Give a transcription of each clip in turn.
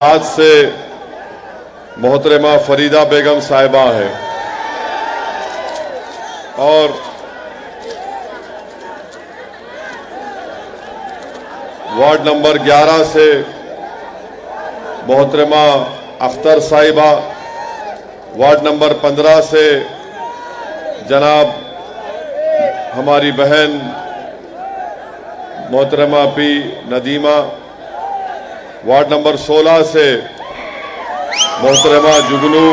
आज से मोहतरमा फरीदा बेगम साहिबा है और वार्ड नंबर 11 से मोहतरमा अख्तर साहिबा, वार्ड नंबर 15 से जनाब हमारी बहन मोहतरमा पी नदीमा, वार्ड नंबर 16 से मोहतरमा जुगनू,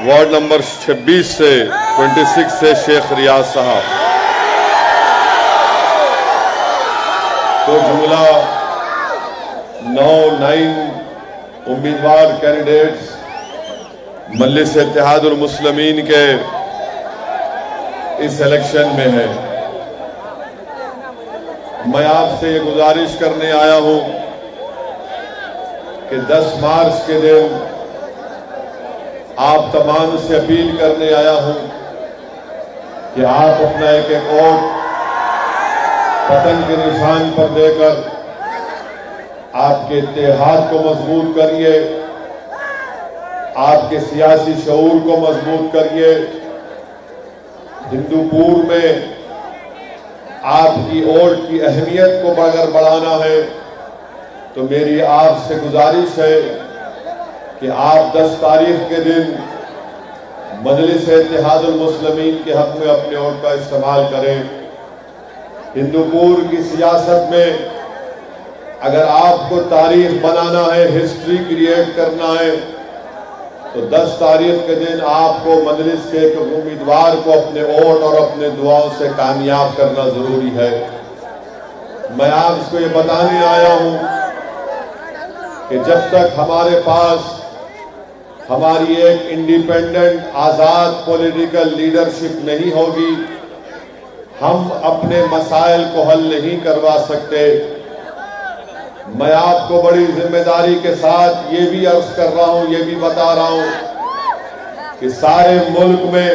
वार्ड नंबर 26 से शेख रियाज साहब। तो जुमला 9 उम्मीदवार कैंडिडेट्स मजलिस इत्तेहादुल मुस्लिमीन के इस इलेक्शन में है। मैं आपसे ये गुजारिश करने आया हूं कि 10 मार्च के दिन आप तमाम से अपील करने आया हूं कि आप अपना एक वोट पतन के निशान पर देकर आपके इत्तेहाद को मजबूत करिए, आपके सियासी शऊर को मजबूत करिए। हिंदूपुर में आपकी वोट की अहमियत को अगर बढ़ाना है तो मेरी आपसे गुजारिश है कि आप 10 तारीख के दिन मजलिस इत्तेहादुल मुस्लिमीन के हक में अपने वोट का इस्तेमाल करें। हिंदूपुर की सियासत में अगर आपको तारीख बनाना है, हिस्ट्री क्रिएट करना है, तो 10 तारीख के दिन आपको मजलिस के एक उम्मीदवार को अपने वोट और अपने दुआओं से कामयाब करना जरूरी है। मैं आपको ये बताने आया हूं कि जब तक हमारे पास हमारी एक इंडिपेंडेंट आजाद पॉलिटिकल लीडरशिप नहीं होगी, हम अपने मसाइल को हल नहीं करवा सकते। मैं आपको बड़ी जिम्मेदारी के साथ ये भी अर्ज कर रहा हूं, ये भी बता रहा हूं कि सारे मुल्क में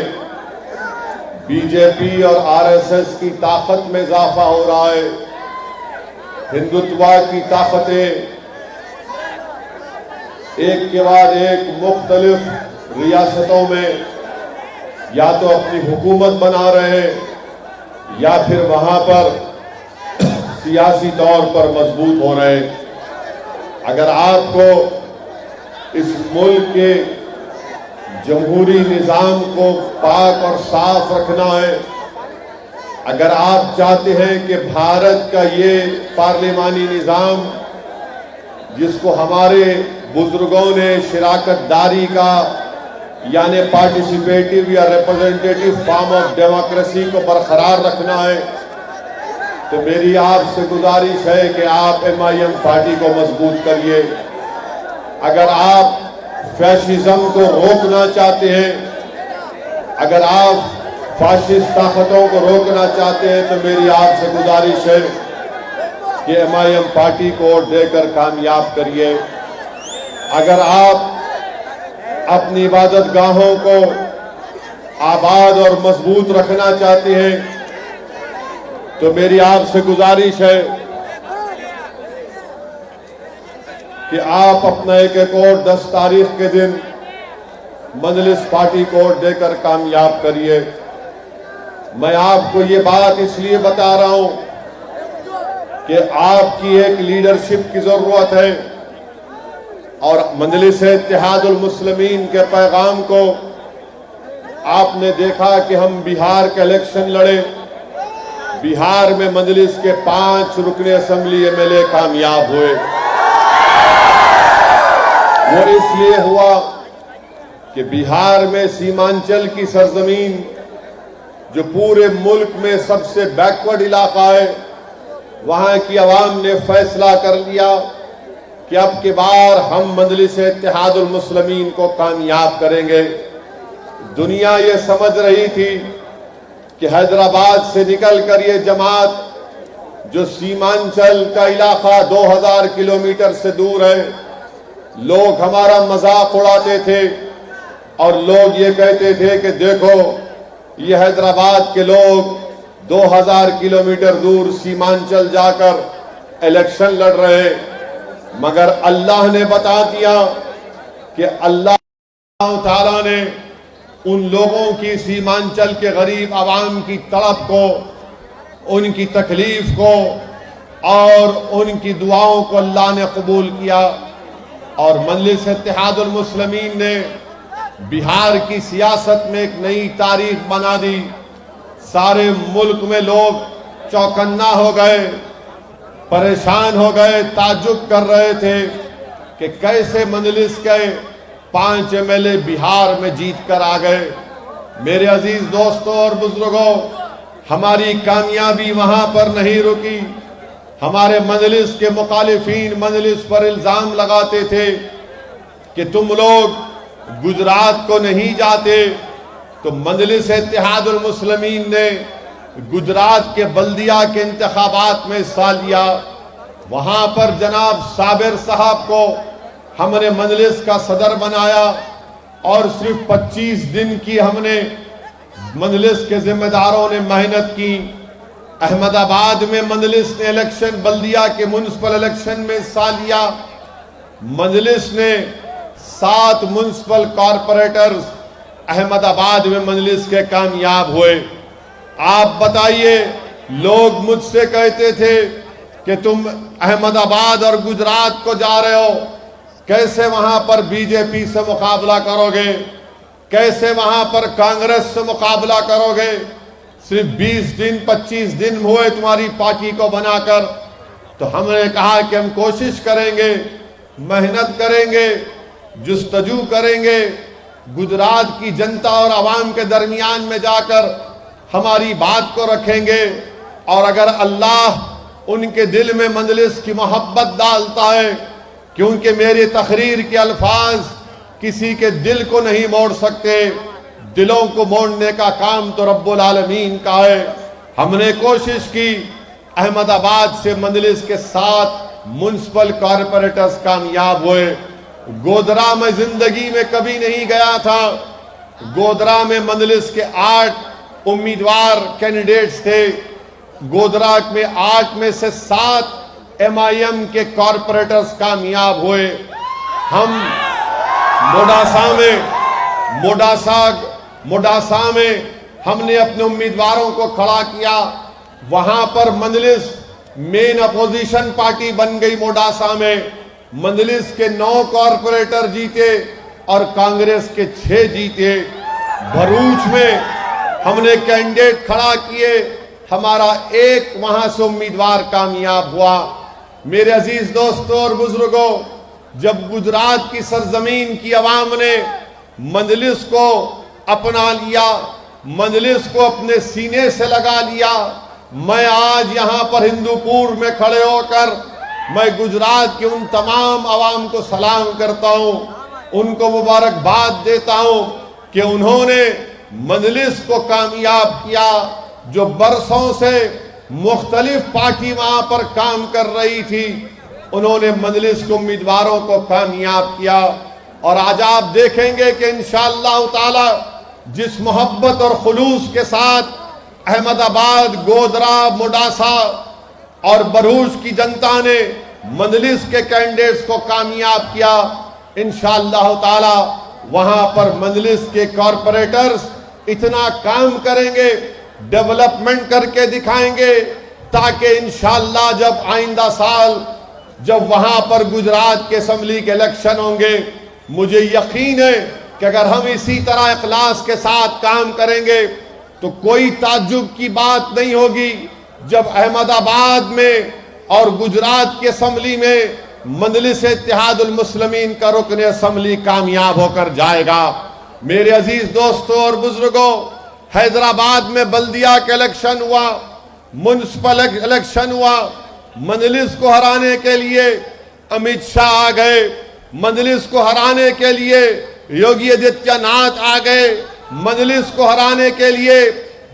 बीजेपी और आरएसएस की ताकत में इजाफा हो रहा है। हिंदुत्व की ताकतें एक के बाद एक मुख्तलिफ रियासतों में या तो अपनी हुकूमत बना रहे हैं या फिर वहां पर सियासी तौर पर मजबूत हो रहे। अगर आपको इस मुल्क के जमहूरी निजाम को पाक और साफ रखना है, अगर आप चाहते हैं कि भारत का ये पार्लिमानी निजाम जिसको हमारे बुजुर्गों ने शिराकतदारी का यानी पार्टिसिपेटिव या रिप्रेजेंटेटिव फॉर्म ऑफ डेमोक्रेसी को बरकरार रखना है, तो मेरी आपसे गुजारिश है कि आप MIM पार्टी को मजबूत करिए। अगर आप फैशिज्म को रोकना चाहते हैं, अगर आप फाशिस्ट ताकतों को रोकना चाहते हैं, तो मेरी आपसे गुजारिश है कि MIM पार्टी को वोट देकर कामयाब करिए। अगर आप अपनी इबादत गाहों को आबाद और मजबूत रखना चाहते हैं, तो मेरी आपसे गुजारिश है कि आप अपना एक वोट 10 तारीख के दिन मजलिस पार्टी को वोट देकर कामयाब करिए। मैं आपको ये बात इसलिए बता रहा हूं कि आपकी एक लीडरशिप की जरूरत है और मजलिस इत्तेहादुल मुस्लिमीन के पैगाम को आपने देखा कि हम बिहार का इलेक्शन लड़े, बिहार में मजलिस के 5 रुकने असेंबली MLA कामयाब हुए। वो इसलिए हुआ कि बिहार में सीमांचल की सरजमीन जो पूरे मुल्क में सबसे बैकवर्ड इलाका है, वहां की आवाम ने फैसला कर लिया कि अब की बार हम मजलिस इत्तेहादुल मुस्लिमीन को कामयाब करेंगे। दुनिया ये समझ रही थी कि हैदराबाद से निकलकर ये जमात जो सीमांचल का इलाका 2000 किलोमीटर से दूर है, लोग हमारा मजाक उड़ाते थे और लोग ये कहते थे कि देखो ये हैदराबाद के लोग 2000 किलोमीटर दूर सीमांचल जाकर इलेक्शन लड़ रहे। मगर अल्लाह ने बता दिया कि अल्लाह ताला ने उन लोगों की सीमांचल के गरीब आवाम की तड़प को, उनकी तकलीफ को और उनकी दुआओं को अल्लाह ने कबूल किया। और मजलिस इत्तेहादुल मुस्लिमीन ने बिहार की सियासत में एक नई तारीख बना दी। सारे मुल्क में लोग चौकन्ना हो गए, परेशान हो गए, ताज्जुब कर रहे थे कि कैसे मजलिस के 5 MLA बिहार में जीत कर आ गए। मेरे अजीज दोस्तों और बुजुर्गों, हमारी कामयाबी वहां पर नहीं रुकी। हमारे मजलिस के मुखालिफीन मजलिस पर इल्जाम लगाते थे कि तुम लोग गुजरात को नहीं जाते, तो मजलिस इत्तेहादुल मुस्लिमीन ने गुजरात के बल्दिया के इंतखाबात में हिस्सा लिया। वहां पर जनाब साबिर साहब को हमने मजलिस का सदर बनाया और सिर्फ 25 दिन की हमने मजलिस के जिम्मेदारों ने मेहनत की। अहमदाबाद में मजलिस ने इलेक्शन, बल्दिया के म्युनिसिपल इलेक्शन में हिस्सा लिया। मजलिस ने 7 म्युनिसिपल कॉरपोरेटर्स अहमदाबाद में मजलिस के कामयाब हुए। आप बताइए, लोग मुझसे कहते थे कि तुम अहमदाबाद और गुजरात को जा रहे हो, कैसे वहां पर बीजेपी से मुकाबला करोगे, कैसे वहां पर कांग्रेस से मुकाबला करोगे। सिर्फ 20 दिन 25 दिन हुए तुम्हारी पार्टी को बनाकर। तो हमने कहा कि हम कोशिश करेंगे, मेहनत करेंगे, जुस्तजू करेंगे, गुजरात की जनता और आवाम के दरमियान में जाकर हमारी बात को रखेंगे। और अगर अल्लाह उनके दिल में मजलिस की मोहब्बत डालता है, क्योंकि मेरे तकरीर के अल्फाज किसी के दिल को नहीं मोड़ सकते, दिलों को मोड़ने का काम तो रब्बुल आलमीन का है। हमने कोशिश की, अहमदाबाद से मजलिस के 7 म्युनिसिपल कॉरपोरेटर्स कामयाब हुए। गोधरा में जिंदगी में कभी नहीं गया था। गोधरा में मजलिस के 8 उम्मीदवार कैंडिडेट्स थे। गोधरा में 8 में से 7 MIM के कॉरपोरेटर्स कामयाब हुए। हम मोडासा में हमने अपने उम्मीदवारों को खड़ा किया। वहां पर मजलिस मेन अपोजिशन पार्टी बन गई। मोडासा में मजलिस के 9 कॉरपोरेटर जीते और कांग्रेस के 6 जीते। भरूच में हमने कैंडिडेट खड़ा किए, हमारा एक वहां से उम्मीदवार कामयाब हुआ। मेरे अजीज दोस्तों और बुजुर्गों, जब गुजरात की सरजमीन की आवाम ने मजलिस को अपना लिया, मजलिस को अपने सीने से लगा लिया, मैं आज यहां पर हिंदूपुर में खड़े होकर मैं गुजरात के उन तमाम आवाम को सलाम करता हूं, उनको मुबारकबाद देता हूं कि उन्होंने मजलिस को कामयाब किया। जो बरसों से मुख्तलिफ पार्टी वहां पर काम कर रही थी, उन्होंने मजलिस के उम्मीदवारों को कामयाब किया। और आज आप देखेंगे कि इंशाअल्लाह ताला जिस मोहब्बत और खुलूस के साथ अहमदाबाद, गोधरा, मोडासा और भरूच की जनता ने मजलिस के कैंडिडेट्स को कामयाब किया, इंशाअल्लाह ताला वहां पर मजलिस के कॉरपोरेटर्स इतना काम करेंगे, डेवलपमेंट करके दिखाएंगे, ताकि इंशाअल्लाह जब आइंदा साल जब वहां पर गुजरात के असेंबली के इलेक्शन होंगे, मुझे यकीन है कि अगर हम इसी तरह इखलास के साथ काम करेंगे तो कोई ताज्जुब की बात नहीं होगी जब अहमदाबाद में और गुजरात की असेंबली में मजलिस इत्तेहादुल मुस्लिमीन का रुकन असेंबली कामयाब होकर जाएगा। मेरे अजीज दोस्तों और बुजुर्गों, हैदराबाद में बल्दिया का इलेक्शन हुआ, म्युनिसिपल इलेक्शन हुआ। मजलिस को हराने के लिए अमित शाह आ गए, मजलिस को हराने के लिए योगी आदित्यनाथ आ गए, मजलिस को हराने के लिए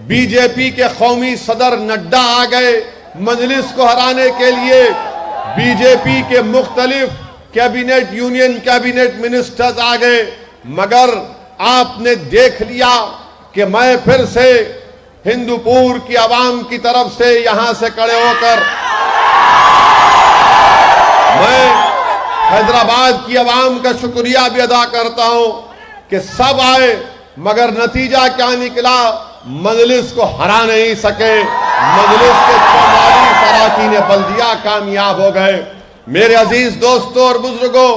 बीजेपी के कौमी सदर नड्डा आ गए, मजलिस को हराने के लिए बीजेपी के मुख्तलिफ कैबिनेट, यूनियन कैबिनेट मिनिस्टर्स आ गए। मगर आपने देख लिया कि मैं फिर से हिंदूपुर की आवाम की तरफ से यहां से खड़े होकर मैं हैदराबाद की आवाम का शुक्रिया भी अदा करता हूं कि सब आए, मगर नतीजा क्या निकला? मजलिस को हरा नहीं सके। मजलिस के 44 अरकान बल्दिया कामयाब हो गए। मेरे अजीज दोस्तों और बुजुर्गों,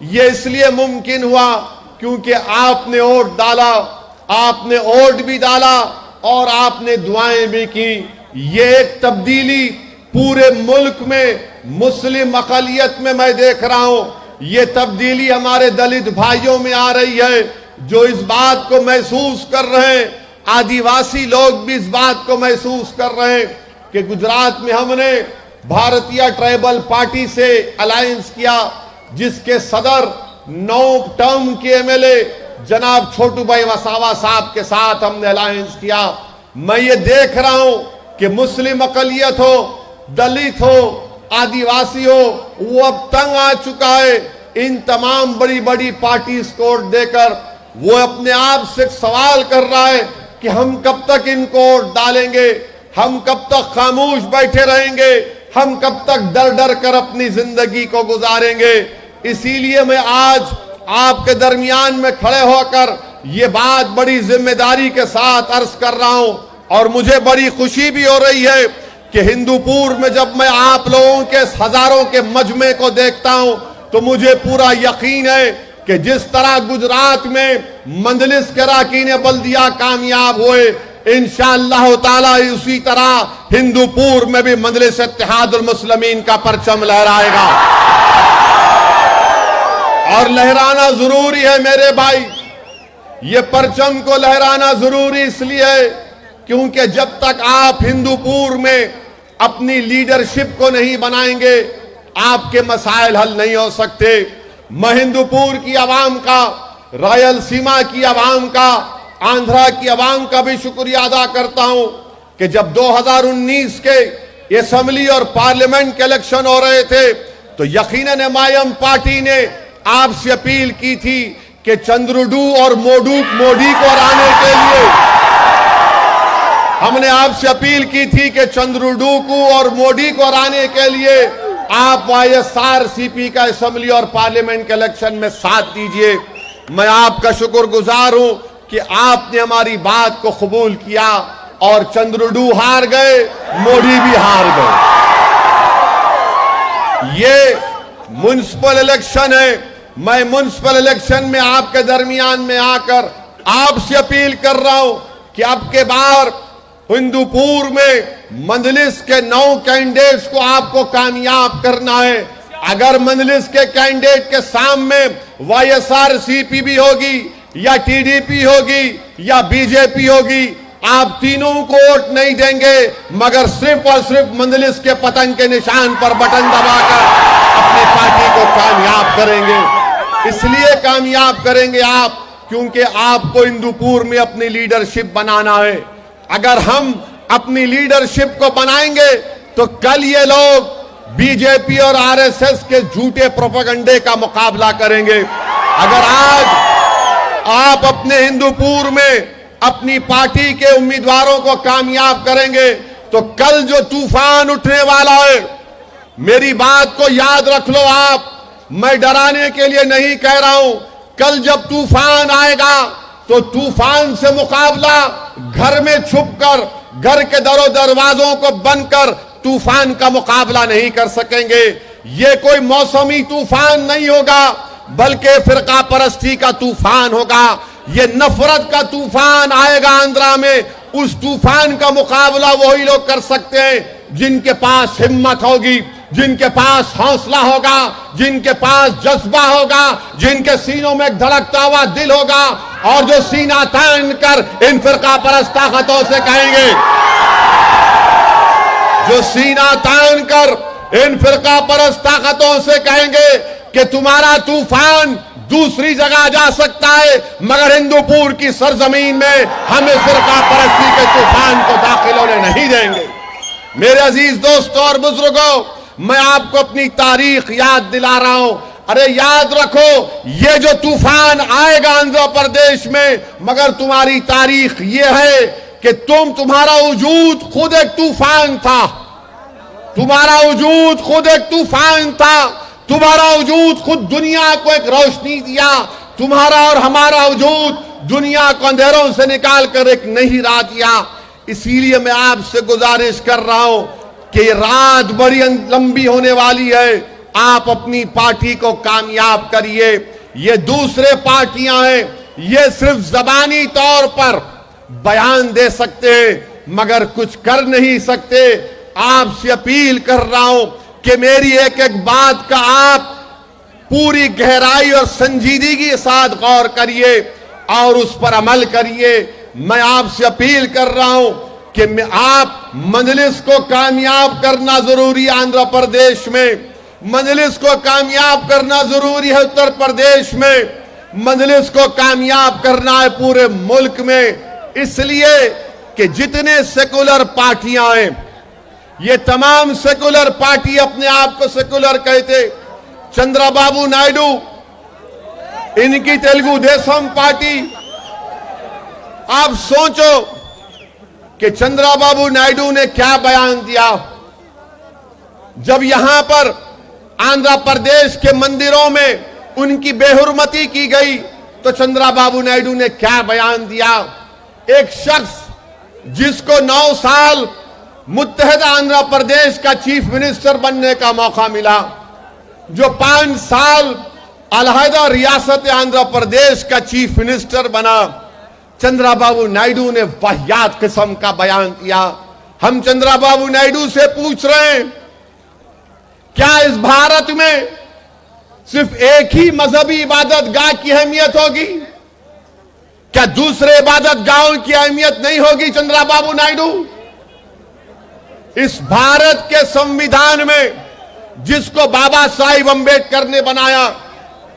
ये इसलिए मुमकिन हुआ क्योंकि आपने वोट डाला, आपने वोट भी डाला और आपने दुआएं भी की। ये एक तब्दीली पूरे मुल्क में मुस्लिम अक़लियत में मैं देख रहा हूं। ये तब्दीली हमारे दलित भाइयों में आ रही है, जो इस बात को महसूस कर रहे हैं। आदिवासी लोग भी इस बात को महसूस कर रहे हैं कि गुजरात में हमने भारतीय ट्राइबल पार्टी से अलायंस किया, जिसके सदर 9 टर्म के एमएलए जनाब छोटू भाई वसावा साहब के साथ हमने अलायंस किया। मैं ये देख रहा हूं कि मुस्लिम अक़लियत हो, दलित हो, आदिवासी हो, वो अब तंग आ चुका है इन तमाम बड़ी बड़ी पार्टीज को वोट देकर। वो अपने आप से सवाल कर रहा है कि हम कब तक इनको वोट डालेंगे, हम कब तक खामोश बैठे रहेंगे, हम कब तक डर डर कर अपनी जिंदगी को गुजारेंगे। इसीलिए मैं आज आपके दरमियान में खड़े होकर ये बात बड़ी जिम्मेदारी के साथ अर्ज कर रहा हूं। और मुझे बड़ी खुशी भी हो रही है कि हिंदूपुर में जब मैं आप लोगों के हजारों के मजमे को देखता हूं तो मुझे पूरा यकीन है कि जिस तरह गुजरात में मजलिस के अरकान बल्दिया कामयाब हुए, इंशाअल्लाह ताला उसी तरह हिंदूपुर में भी मजलिस इत्तेहादुल मुस्लिमीन का परचम लहराएगा। और लहराना जरूरी है मेरे भाई। ये परचम को लहराना जरूरी इसलिए है क्योंकि जब तक आप हिंदूपुर में अपनी लीडरशिप को नहीं बनाएंगे, आपके मसाइल हल नहीं हो सकते। मैं हिंदूपुर की आवाम का, रायलसीमा की आवाम का, आंध्रा की आवाम का भी शुक्रिया अदा करता हूं कि जब 2019 के असेंबली और पार्लियामेंट के इलेक्शन हो रहे थे तो यकीनन एमआईएम पार्टी ने आपसे अपील की थी कि चंद्रुडू और मोडी को हराने के लिए हमने आपसे अपील की थी कि चंद्रुडू को और मोदी को हराने के लिए आप वाईएसआरसीपी का असेंबली और पार्लियामेंट के इलेक्शन में साथ दीजिए। मैं आपका शुक्रगुजार हूं कि आपने हमारी बात को कबूल किया और चंद्रुडू हार गए, मोदी भी हार गए। ये म्युनिसिपल इलेक्शन है। मैं म्युनिसिपल इलेक्शन में आपके दरमियान में आकर आपसे अपील कर रहा हूं कि अब के बार हिंदूपुर में मजलिस के 9 कैंडिडेट्स को आपको कामयाब करना है। अगर मजलिस के कैंडिडेट के सामने वाईएसआरसीपी भी होगी या टीडीपी होगी या बीजेपी होगी, आप तीनों को वोट नहीं देंगे, मगर सिर्फ और सिर्फ मजलिस के पतन के निशान पर बटन दबाकर अपनी पार्टी को कामयाब करेंगे। इसलिए कामयाब करेंगे आप क्योंकि आपको हिंदूपुर में अपनी लीडरशिप बनाना है। अगर हम अपनी लीडरशिप को बनाएंगे तो कल ये लोग बीजेपी और आरएसएस के झूठे प्रोपेगेंडे का मुकाबला करेंगे। अगर आज आप अपने हिंदूपुर में अपनी पार्टी के उम्मीदवारों को कामयाब करेंगे तो कल जो तूफान उठने वाला है, मेरी बात को याद रख लो आप। मैं डराने के लिए नहीं कह रहा हूं। कल जब तूफान आएगा तो तूफान से मुकाबला घर में छुपकर, घर के दरों दरवाजों को बंद कर तूफान का मुकाबला नहीं कर सकेंगे। ये कोई मौसमी तूफान नहीं होगा, बल्कि फिरका परस्ती का तूफान होगा। ये नफरत का तूफान आएगा आंध्रा में। उस तूफान का मुकाबला वही लोग कर सकते हैं जिनके पास हिम्मत होगी, जिनके पास हौसला होगा, जिनके पास जज्बा होगा, जिनके सीनों में एक धड़कता हुआ दिल होगा और जो सीना तान कर इन फिरका परस्त ताकतों से कहेंगे, जो सीना तान कर इन फिरका परस्त ताकतों से कहेंगे कि तुम्हारा तूफान दूसरी जगह जा सकता है, मगर हिंदूपुर की सरजमीन में हम इस फिरका परस्ती के तूफान को दाखिल होने नहीं देंगे। मेरे अजीज दोस्तों और बुजुर्गों, मैं आपको अपनी तारीख याद दिला रहा हूं। अरे याद रखो, ये जो तूफान आएगा आंध्र प्रदेश में, मगर तुम्हारी तारीख ये है कि तुम्हारा वजूद खुद एक तूफान था। तुम्हारा वजूद खुद एक तूफान था। तुम्हारा वजूद खुद दुनिया को एक रोशनी दिया। तुम्हारा और हमारा वजूद दुनिया को अंधेरों से निकाल कर एक नई राह दिया। इसीलिए मैं आपसे गुजारिश कर रहा हूं कि रात बड़ी लंबी होने वाली है, आप अपनी पार्टी को कामयाब करिए। ये दूसरे पार्टियां हैं, ये सिर्फ जबानी तौर पर बयान दे सकते हैं मगर कुछ कर नहीं सकते। आपसे अपील कर रहा हूं कि मेरी एक एक बात का आप पूरी गहराई और संजीदगी के साथ गौर करिए और उस पर अमल करिए। मैं आपसे अपील कर रहा हूं कि आप मजलिस को कामयाब करना जरूरी है। आंध्र प्रदेश में मजलिस को कामयाब करना जरूरी है, उत्तर प्रदेश में मजलिस को कामयाब करना है, पूरे मुल्क में। इसलिए कि जितने सेकुलर पार्टियां हैं, ये तमाम सेकुलर पार्टी अपने आप को सेकुलर कहते। चंद्रबाबू नायडू, इनकी तेलुगु देशम पार्टी, आप सोचो कि चंद्रबाबू नायडू ने क्या बयान दिया जब यहां पर आंध्र प्रदेश के मंदिरों में उनकी बेहुरमती की गई। तो चंद्रबाबू नायडू ने क्या बयान दिया। एक शख्स जिसको 9 साल मुत्तहदा आंध्र प्रदेश का चीफ मिनिस्टर बनने का मौका मिला, जो 5 साल अलहदा रियासत आंध्र प्रदेश का चीफ मिनिस्टर बना, चंद्रबाबू नायडू ने वाहियात किस्म का बयान दिया। हम चंद्रबाबू नायडू से पूछ रहे हैं, क्या इस भारत में सिर्फ एक ही मजहबी इबादत गाह की अहमियत होगी? क्या दूसरे इबादत गाहों की अहमियत नहीं होगी? चंद्रबाबू नायडू, इस भारत के संविधान में जिसको बाबा साहिब अंबेडकर ने बनाया,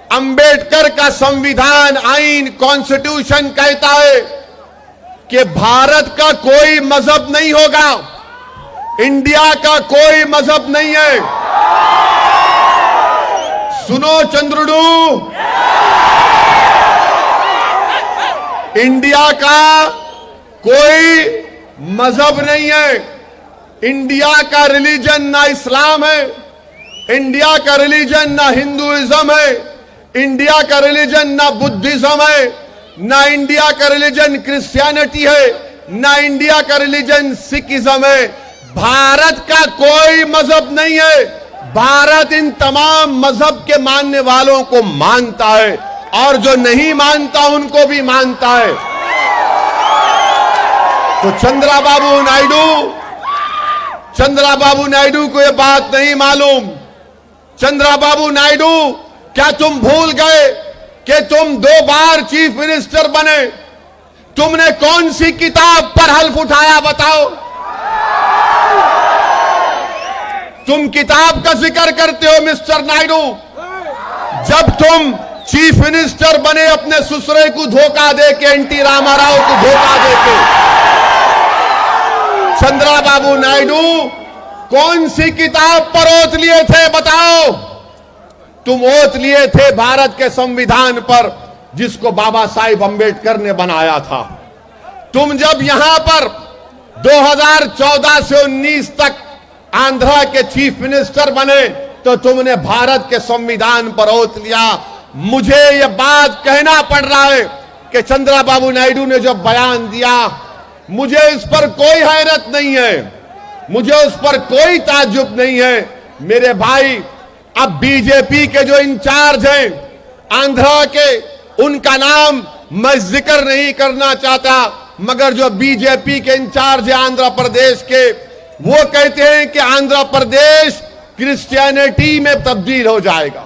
अंबेडकर का संविधान, आईन, कॉन्स्टिट्यूशन कहता है कि भारत का कोई मजहब नहीं होगा, इंडिया का कोई मजहब नहीं है। सुनो चंद्रुडू, इंडिया का कोई मजहब नहीं है। इंडिया का रिलीजन ना इस्लाम है, इंडिया का रिलीजन ना हिंदुइज्म है, इंडिया का रिलीजन ना बुद्धिज्म है, ना इंडिया का रिलीजन क्रिश्चियनिटी है, ना इंडिया का रिलीजन सिखिज्म है। भारत का कोई मजहब नहीं है। भारत इन तमाम मजहब के मानने वालों को मानता है और जो नहीं मानता उनको भी मानता है। तो चंद्रबाबू नायडू को यह बात नहीं मालूम। चंद्रबाबू नायडू, क्या तुम भूल गए कि तुम 2 बार चीफ मिनिस्टर बने? तुमने कौन सी किताब पर हल्फ उठाया बताओ? तुम किताब का जिक्र करते हो मिस्टर नायडू। जब तुम चीफ मिनिस्टर बने अपने ससुरे को धोखा देके, एनटी रामाराव को धोखा देके, चंद्रबाबू नायडू कौन सी किताब पर ओत लिए थे बताओ? तुम ओत लिए थे भारत के संविधान पर, जिसको बाबा साहिब अंबेडकर ने बनाया था। तुम जब यहां पर 2014 से 19 तक आंध्रा के चीफ मिनिस्टर बने तो तुमने भारत के संविधान पर ओत लिया। मुझे यह बात कहना पड़ रहा है कि चंद्रबाबू नायडू ने जो बयान दिया, मुझे इस पर कोई हैरत नहीं है, मुझे उस पर कोई ताज्जुब नहीं है। मेरे भाई, अब बीजेपी के जो इंचार्ज हैं आंध्रा के, उनका नाम मैं जिक्र नहीं करना चाहता, मगर जो बीजेपी के इंचार्ज है आंध्र प्रदेश के, वो कहते हैं कि आंध्र प्रदेश क्रिश्चियनिटी में तब्दील हो जाएगा।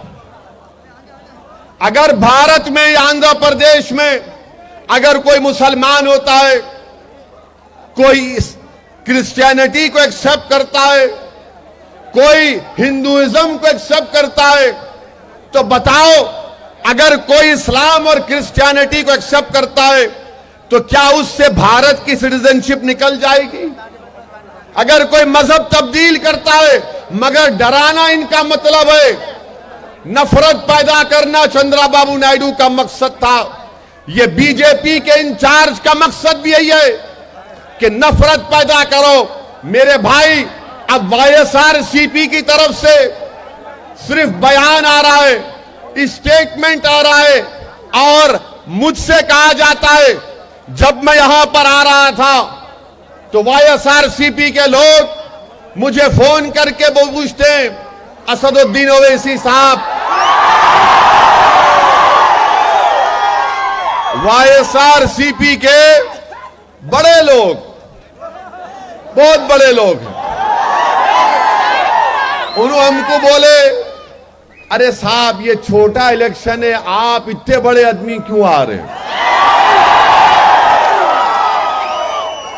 अगर भारत में, आंध्र प्रदेश में अगर कोई मुसलमान होता है, कोई क्रिश्चियनिटी को एक्सेप्ट करता है, कोई हिंदुइज्म को एक्सेप्ट करता है, तो बताओ, अगर कोई इस्लाम और क्रिश्चियनिटी को एक्सेप्ट करता है तो क्या उससे भारत की सिटीजनशिप निकल जाएगी? अगर कोई मजहब तब्दील करता है, मगर डराना इनका मतलब है, नफरत पैदा करना चंद्रबाबू नायडू का मकसद था। यह बीजेपी के इंचार्ज का मकसद भी यही है कि नफरत पैदा करो। मेरे भाई, अब वाईएसआरसीपी की तरफ से सिर्फ बयान आ रहा है, स्टेटमेंट आ रहा है और मुझसे कहा जाता है। जब मैं यहां पर आ रहा था तो YSRCP के लोग मुझे फोन करके वो पूछते हैं, असदुद्दीन ओवैसी साहब, YSRCP के बड़े लोग, बहुत बड़े लोग हैं, उन्होंने हमको बोले, अरे साहब ये छोटा इलेक्शन है, आप इतने बड़े आदमी क्यों आ रहे हैं?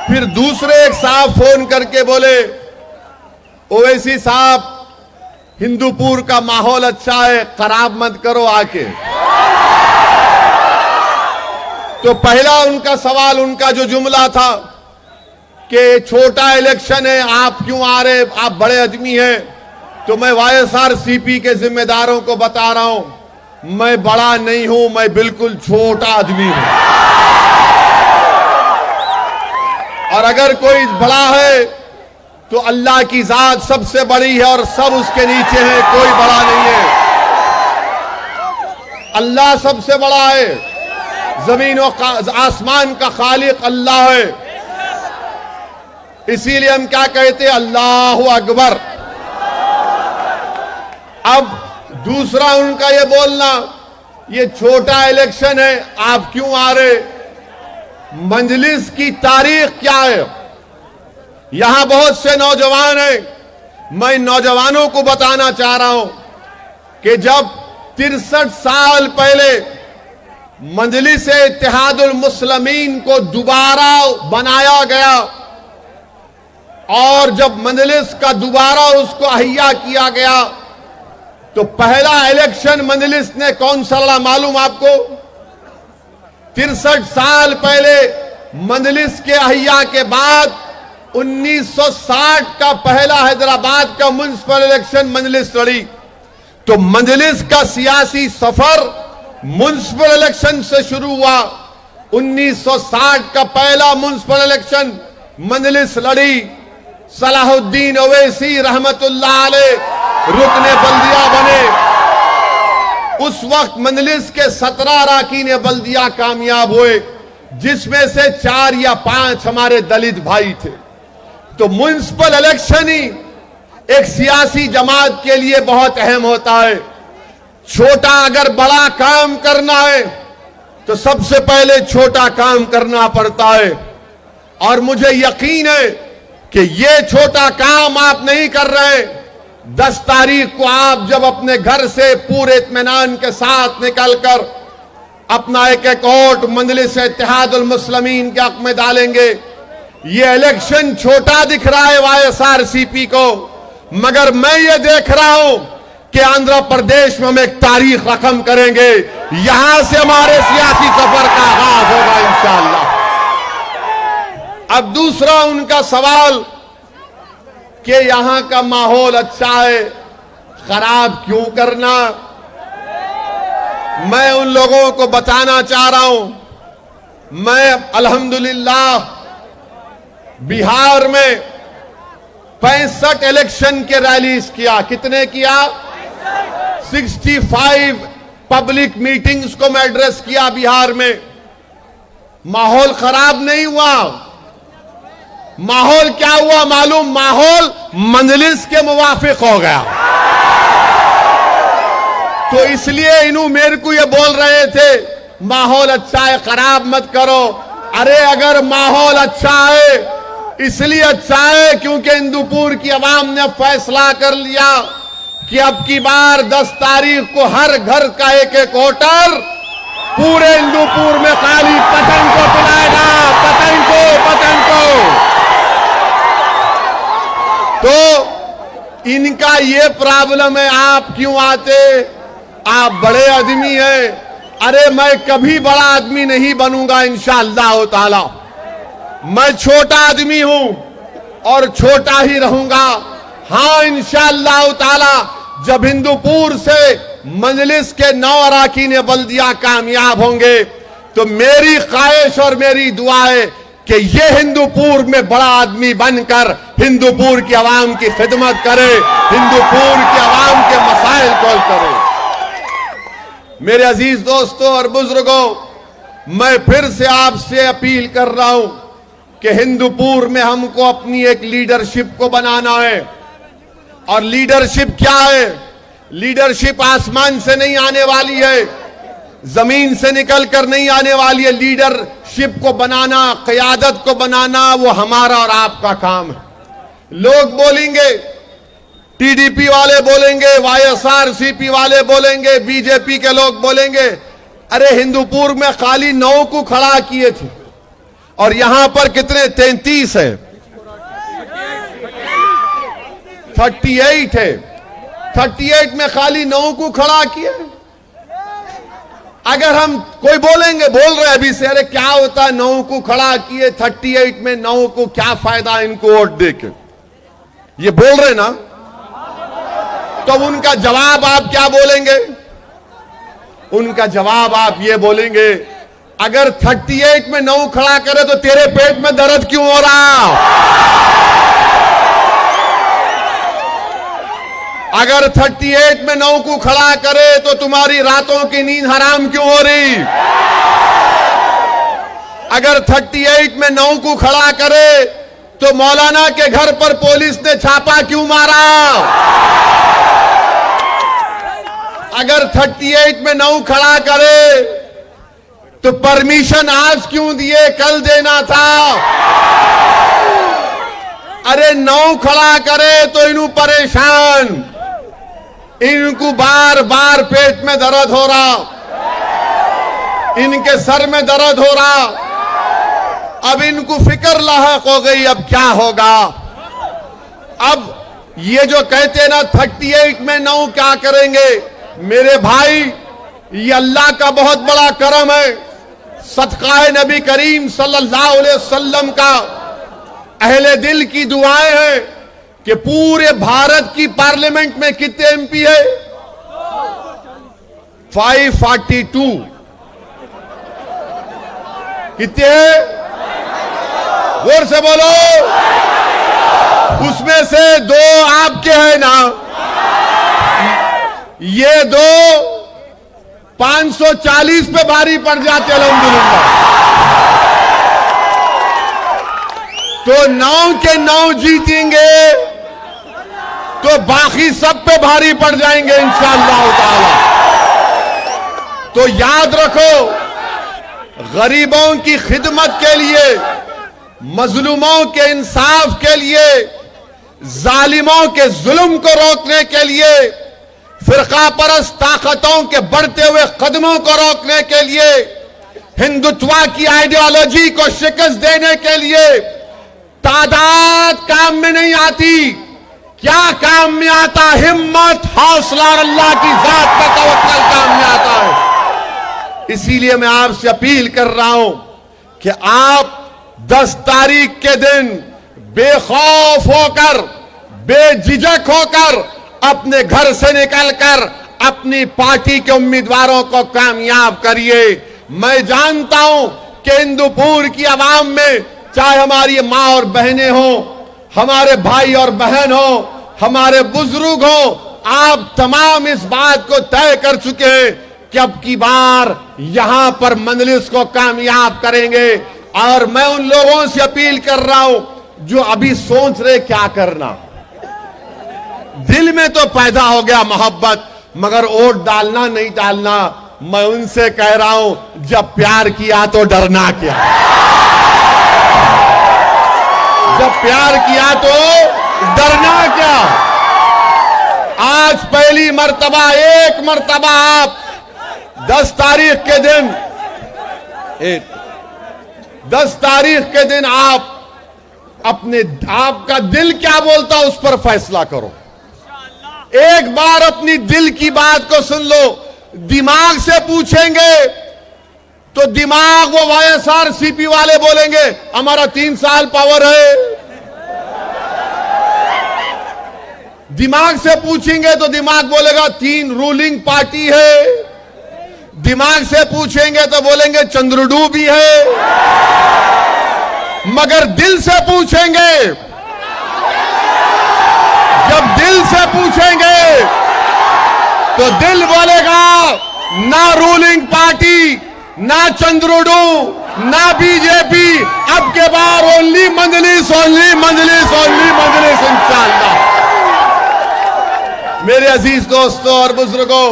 फिर दूसरे एक साहब फोन करके बोले, ओवैसी साहब हिंदूपुर का माहौल अच्छा है, खराब मत करो आके। तो पहला उनका सवाल, उनका जो जुमला था कि छोटा इलेक्शन है, आप क्यों आ रहे, आप बड़े आदमी हैं। तो मैं YSRCP के जिम्मेदारों को बता रहा हूं, मैं बड़ा नहीं हूं, मैं बिल्कुल छोटा आदमी हूं। और अगर कोई बड़ा है तो अल्लाह की जात सबसे बड़ी है और सब उसके नीचे है, कोई बड़ा नहीं है। अल्लाह सबसे बड़ा है, जमीन और आसमान का खालिक अल्लाह है। इसीलिए हम क्या कहते हैं, अल्लाहु अकबर। अब दूसरा उनका ये बोलना, ये छोटा इलेक्शन है, आप क्यों आ रहे, मजलिस की तारीख क्या है। यहां बहुत से नौजवान हैं, मैं नौजवानों को बताना चाह रहा हूं कि जब 63 साल पहले मजलिस इत्तेहादुल मुस्लिमीन को दोबारा बनाया गया और जब मजलिस का दोबारा उसको अहिया किया गया तो पहला इलेक्शन मजलिस ने कौन सा लड़ा मालूम आपको? 63 साल पहले मजलिस के अहिया के बाद 1960 का पहला हैदराबाद का म्युनिसिपल इलेक्शन मजलिस लड़ी। तो मजलिस का सियासी सफर म्युनिसिपल इलेक्शन से शुरू हुआ। 1960 का पहला म्युनिसिपल इलेक्शन मजलिस लड़ी। सलाहुद्दीन ओवैसी रहमतुल्लाह अलैह रुकने बल्दिया बने। उस वक्त मजलिस के 17 अरकान बल्दिया कामयाब हुए, जिसमें से 4 या 5 हमारे दलित भाई थे। तो म्युनिसिपल इलेक्शन ही एक सियासी जमात के लिए बहुत अहम होता है। छोटा अगर बड़ा काम करना है तो सबसे पहले छोटा काम करना पड़ता है। और मुझे यकीन है कि ये छोटा काम आप नहीं कर रहे। 10 तारीख को आप जब अपने घर से पूरे इत्मीनान के साथ निकलकर अपना एक वोट मजलिस इत्तेहादुल मुस्लिमीन के हक में डालेंगे। ये इलेक्शन छोटा दिख रहा है YSRCP को, मगर मैं ये देख रहा हूं कि आंध्र प्रदेश में हम एक तारीख रकम करेंगे। यहां से हमारे सियासी सफर का आगाज होगा इंशाअल्लाह। अब दूसरा उनका सवाल कि यहां का माहौल अच्छा है, खराब क्यों करना। मैं उन लोगों को बताना चाह रहा हूं, मैं अल्हम्दुलिल्लाह बिहार में 65 इलेक्शन के रैलीज किया। कितने किया? 65 पब्लिक मीटिंग्स को मैं एड्रेस किया बिहार में। माहौल खराब नहीं हुआ। माहौल क्या हुआ मालूम? माहौल मजलिस के मुवाफिक हो गया। तो इसलिए इन्हों मेरे को ये बोल रहे थे माहौल अच्छा है, खराब मत करो। अरे अगर माहौल अच्छा है, इसलिए अच्छा है क्योंकि हिंदूपुर की आवाम ने फैसला कर लिया कि अब की बार 10 तारीख को हर घर का एक वोटर पूरे हिंदूपुर में खाली पतंग को पिलाएगा, पतंग को। तो इनका ये प्रॉब्लम है, आप क्यों आते, आप बड़े आदमी हैं। अरे मैं कभी बड़ा आदमी नहीं बनूंगा इंशाअल्लाह ताला। मैं छोटा आदमी हूं और छोटा ही रहूंगा। हां इंशाअल्लाह ताला जब हिंदूपुर से मजलिस के 9 अरकान बल्दिया कामयाब होंगे तो मेरी ख्वाहिश और मेरी दुआ है कि ये हिंदूपुर में बड़ा आदमी बनकर हिंदूपुर की आवाम की खिदमत करे, हिंदूपुर की आवाम के मसाइल को हल करे। मेरे अजीज दोस्तों और बुजुर्गों, मैं फिर से आपसे अपील कर रहा हूं कि हिंदूपुर में हमको अपनी एक लीडरशिप को बनाना है। और लीडरशिप क्या है? लीडरशिप आसमान से नहीं आने वाली है, जमीन से निकल कर नहीं आने वाली है। लीडरशिप को बनाना, क़यादत को बनाना, वो हमारा और आपका काम है। लोग बोलेंगे, टीडीपी वाले बोलेंगे, वाईएसआरसीपी वाले बोलेंगे, बीजेपी के लोग बोलेंगे, अरे हिंदूपुर में खाली 9 को खड़ा किए थे और यहां पर कितने 33 है, 38 है। 38 में खाली 9 को खड़ा किए। अगर हम कोई बोलेंगे, बोल रहे अभी से, अरे क्या होता है 9 को खड़ा किए, 38 में 9 को क्या फायदा इनको वोट देके, ये बोल रहे ना, तो उनका जवाब आप क्या बोलेंगे? उनका जवाब आप ये बोलेंगे, अगर 38 में 9 खड़ा करे तो तेरे पेट में दर्द क्यों हो रहा? अगर 38 में 9 को खड़ा करे तो तुम्हारी रातों की नींद हराम क्यों हो रही? अगर 38 में 9 को खड़ा करे तो मौलाना के घर पर पुलिस ने छापा क्यों मारा? अगर 38 में 9 खड़ा करे तो परमिशन आज क्यों दिए, कल देना था? अरे 9 खड़ा करे तो इन्हों परेशान, इनको बार बार पेट में दर्द हो रहा, इनके सर में दर्द हो रहा, अब इनको फिक्र लाहक हो गई, अब क्या होगा? अब ये जो कहते ना 38 में 9 क्या करेंगे, मेरे भाई ये अल्लाह का बहुत बड़ा करम है, सदकाए नबी करीम सल्लल्लाहु अलैहि वसल्लम का, अहले दिल की दुआएं हैं कि पूरे भारत की पार्लियामेंट में कितने एमपी है? 542। कितने हैं? जोर से बोलो। उसमें से 2 आपके हैं ना, ये 2 540 पे भारी पड़ जाते अल्हम्दुलिल्लाह। तो 9 के 9 जीतेंगे तो बाकी सब पे भारी पड़ जाएंगे इंशाअल्लाह ताला। तो याद रखो, गरीबों की खिदमत के लिए, मजलूमों के इंसाफ के लिए, जालिमों के जुल्म को रोकने के लिए, फिरका परस्त ताकतों के बढ़ते हुए कदमों को रोकने के लिए, हिंदुत्व की आइडियोलॉजी को शिकस्त देने के लिए तादाद काम में नहीं आती, क्या काम में आता? हिम्मत, हौसला और अल्लाह की जात पर तवक्कल काम में आता है। इसीलिए मैं आपसे अपील कर रहा हूं कि आप 10 तारीख के दिन बेखौफ होकर, बेझिझक होकर अपने घर से निकलकर अपनी पार्टी के उम्मीदवारों को कामयाब करिए। मैं जानता हूं कि हिंदूपुर की आवाम में, चाहे हमारी मां और बहनें हो, हमारे भाई और बहन हो, हमारे बुजुर्ग हो, आप तमाम इस बात को तय कर चुके हैं कि अब की बार यहां पर मजलिस को कामयाब करेंगे। और मैं उन लोगों से अपील कर रहा हूं जो अभी सोच रहे क्या करना, दिल में तो पैदा हो गया मोहब्बत, मगर वोट डालना नहीं डालना, मैं उनसे कह रहा हूं जब प्यार किया तो डरना क्या, जब प्यार किया तो डरना क्या। आज पहली मर्तबा, एक मर्तबा आप 10 तारीख के दिन, 10 तारीख के दिन आप अपने, आपका दिल क्या बोलता उस पर फैसला करो। एक बार अपनी दिल की बात को सुन लो। दिमाग से पूछेंगे तो दिमाग, वो वाईएसआरसीपी वाले बोलेंगे हमारा 3 साल पावर है। दिमाग से पूछेंगे तो दिमाग बोलेगा 3 रूलिंग पार्टी है। दिमाग से पूछेंगे तो बोलेंगे चंद्रडू भी है। मगर दिल से पूछेंगे जब दिल से पूछेंगे तो दिल बोलेगा ना रूलिंग पार्टी, ना चंद्रुडू, ना बीजेपी, अब के बाद ओनली मजलिस, ओनली मजलिस, ओनली मजलिस इंशाअल्लाह। मेरे अजीज दोस्तों और बुजुर्गों,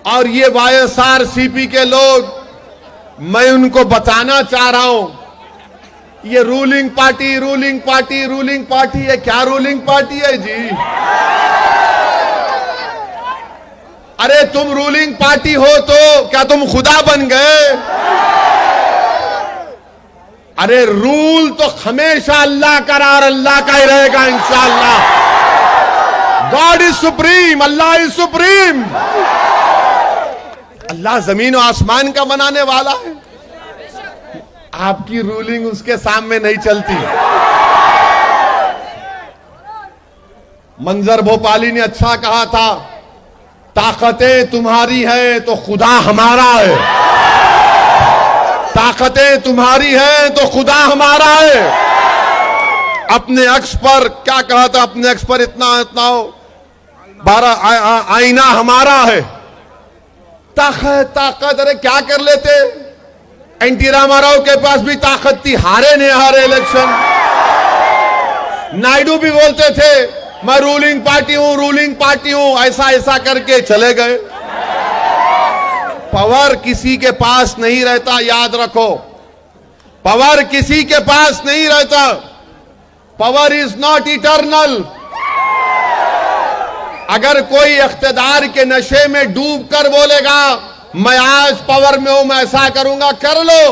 और ये वाईएसआरसीपी के लोग, मैं उनको बताना चाह रहा हूं, ये ruling party, ruling party, ruling party, ये क्या रूलिंग पार्टी है जी? अरे तुम रूलिंग पार्टी हो तो क्या तुम खुदा बन गए? अरे रूल तो हमेशा अल्लाह का और अल्लाह का ही रहेगा इंशाअल्लाह। God is supreme, Allah is supreme. Allah जमीन और आसमान का बनाने वाला है। आपकी रूलिंग उसके सामने नहीं चलती। मंजर भोपाली ने अच्छा कहा था, ताकतें तुम्हारी है तो खुदा हमारा है, ताकतें तुम्हारी है तो खुदा हमारा है। अपने अक्स पर क्या कहा था, अपने अक्स पर इतना इतना हो, 12 आईना हमारा है। ताकत ताकत, अरे क्या कर लेते? एनटी रामाराव के पास भी ताकत थी, हारे नहीं हारे इलेक्शन। नायडू भी बोलते थे मैं रूलिंग पार्टी हूं, रूलिंग पार्टी हूं, ऐसा ऐसा करके चले गए। पावर किसी के पास नहीं रहता, याद रखो, पावर किसी के पास नहीं रहता। Power is not eternal. अगर कोई इख्तिदार के नशे में डूब कर बोलेगा मैं आज पावर में हूं, मैं ऐसा करूंगा, कर लो,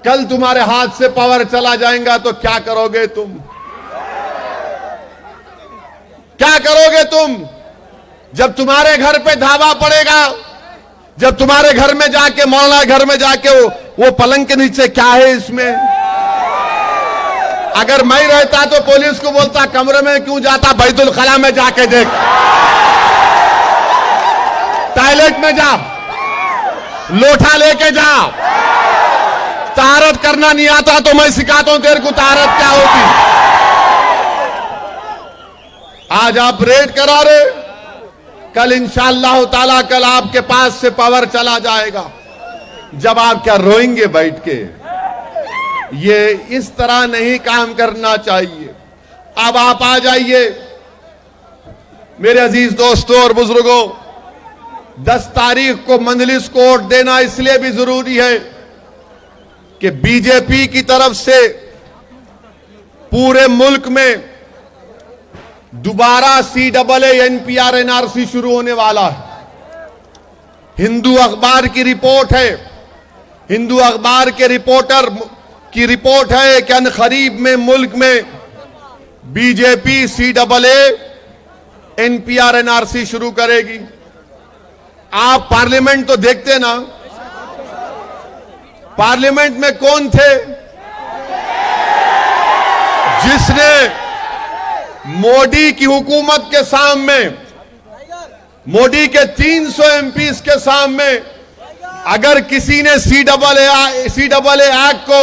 कल तुम्हारे हाथ से पावर चला जाएगा तो क्या करोगे तुम? क्या करोगे तुम? जब तुम्हारे घर पे धावा पड़ेगा, जब तुम्हारे घर में जाके, मौलाना घर में जाके वो पलंग के नीचे क्या है इसमें? अगर मैं रहता तो पुलिस को बोलता कमरे में क्यों जाता, बैतुल खला में जाके देख, टॉयलेट में जा, लोटा लेके जा। तारत करना नहीं आता तो मैं सिखाता हूं तेरे को तारत क्या होती। आज आप रेड करा रहे, कल इंशाअल्लाह ताला कल आपके पास से पावर चला जाएगा। जब आप क्या रोएंगे बैठ के? ये इस तरह नहीं काम करना चाहिए। अब आप आ जाइए मेरे अजीज दोस्तों और बुजुर्गों, 10 तारीख को मजलिस को वोट देना इसलिए भी जरूरी है कि बीजेपी की तरफ से पूरे मुल्क में दोबारा CAA NPR NRC शुरू होने वाला है। हिंदू अखबार की रिपोर्ट है, हिंदू अखबार के रिपोर्टर की रिपोर्ट है कि अनकरीब में मुल्क में बीजेपी CAA NPR NRC शुरू करेगी। आप पार्लियामेंट तो देखते ना, पार्लियामेंट में कौन थे जिसने मोदी की हुकूमत के सामने, मोदी के 300 MPs के सामने अगर किसी ने CAA एक्ट को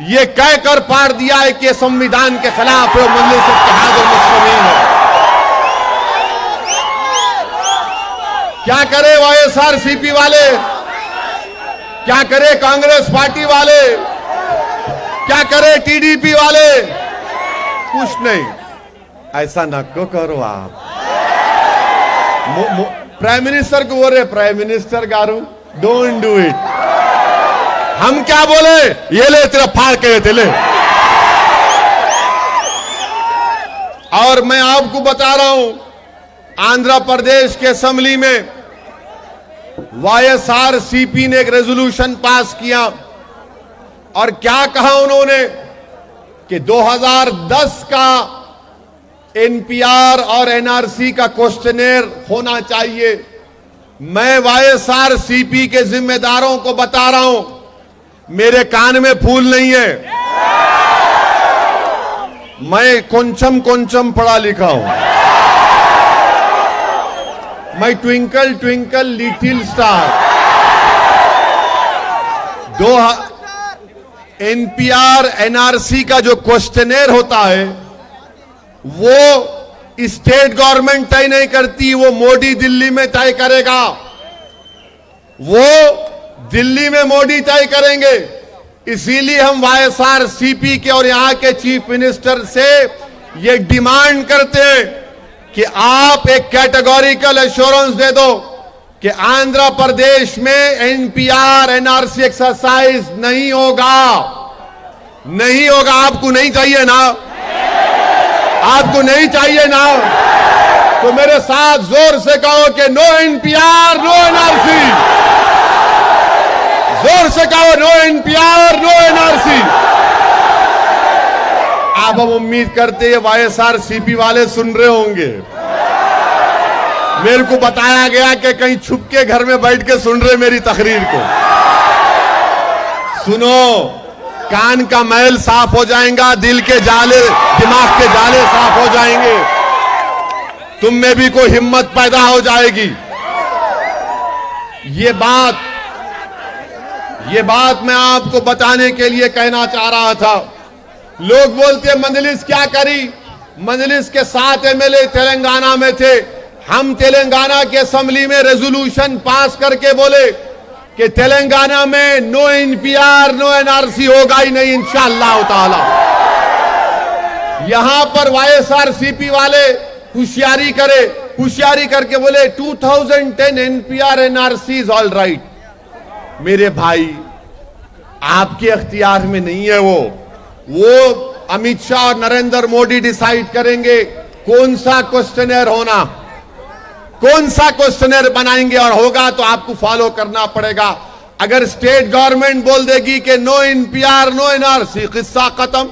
ये कहकर पार दिया है कि संविधान के खिलाफ है, मजलिस इत्तेहाद मुस्लिमीन है। क्या करे वाईएसआरसीपी वाले, क्या करे कांग्रेस पार्टी वाले, क्या करे TDP वाले? कुछ नहीं। ऐसा न करो आप। प्राइम मिनिस्टर को बोल रहे, prime minister garu don't do it. हम क्या बोले? ये ले तेरा फाड़ के थे ले। और मैं आपको बता रहा हूं, आंध्र प्रदेश के असेंबली में वाईएसआरसीपी ने एक रेजोल्यूशन पास किया और क्या कहा उन्होंने कि 2010 का NPR और NRC का क्वेश्चनेयर होना चाहिए। मैं वाईएसआरसीपी के जिम्मेदारों को बता रहा हूं, मेरे कान में फूल नहीं है, मैं कोंचम पढ़ा लिखा हूं। मैं twinkle twinkle little star. NPR NRC का जो क्वेश्चनेयर होता है वो स्टेट गवर्नमेंट तय नहीं करती, वो मोदी दिल्ली में तय करेगा, वो दिल्ली में मोदी तय करेंगे। इसीलिए हम वाईएसआरसीपी के और यहां के चीफ मिनिस्टर से ये डिमांड करते हैं कि आप एक कैटेगोरिकल एश्योरेंस दे दो कि आंध्र प्रदेश में एनपीआर एनआरसी एक्सरसाइज नहीं होगा, नहीं होगा। आपको नहीं चाहिए ना, आपको नहीं चाहिए ना, तो मेरे साथ जोर से कहो कि नो एनपीआर नो एनआरसी, जोर से कहो नो एनपीआर नो एनआरसी। अब हम उम्मीद करते हैं वाईएसआरसीपी वाले सुन रहे होंगे। मेरे को बताया गया कि कहीं छुप के घर में बैठ के सुन रहे मेरी तकरीर को। सुनो, कान का मैल साफ हो जाएगा, दिल के जाले, दिमाग के जाले साफ हो जाएंगे, तुम में भी कोई हिम्मत पैदा हो जाएगी। ये बात मैं आपको बताने के लिए कहना चाह रहा था। लोग बोलते मजलिस क्या करी, मजलिस के 7 एमएलए तेलंगाना में थे। हम तेलंगाना के असेंबली में रेजोल्यूशन पास करके बोले कि तेलंगाना में नो एनपीआर नो एनआरसी होगा ही नहीं इंशाअल्लाह ताला। यहां पर वाईएसआरसीपी वाले होशियारी करके बोले 2010 NPR NRC is all right. मेरे भाई, आपके अख्तियार में नहीं है वो अमित शाह और नरेंद्र मोदी डिसाइड करेंगे कौन सा क्वेश्चनर होना, कौन सा क्वेश्चनर बनाएंगे, और होगा तो आपको फॉलो करना पड़ेगा। अगर स्टेट गवर्नमेंट बोल देगी कि नो एनपीआर नो एनआरसी, किस्सा खत्म।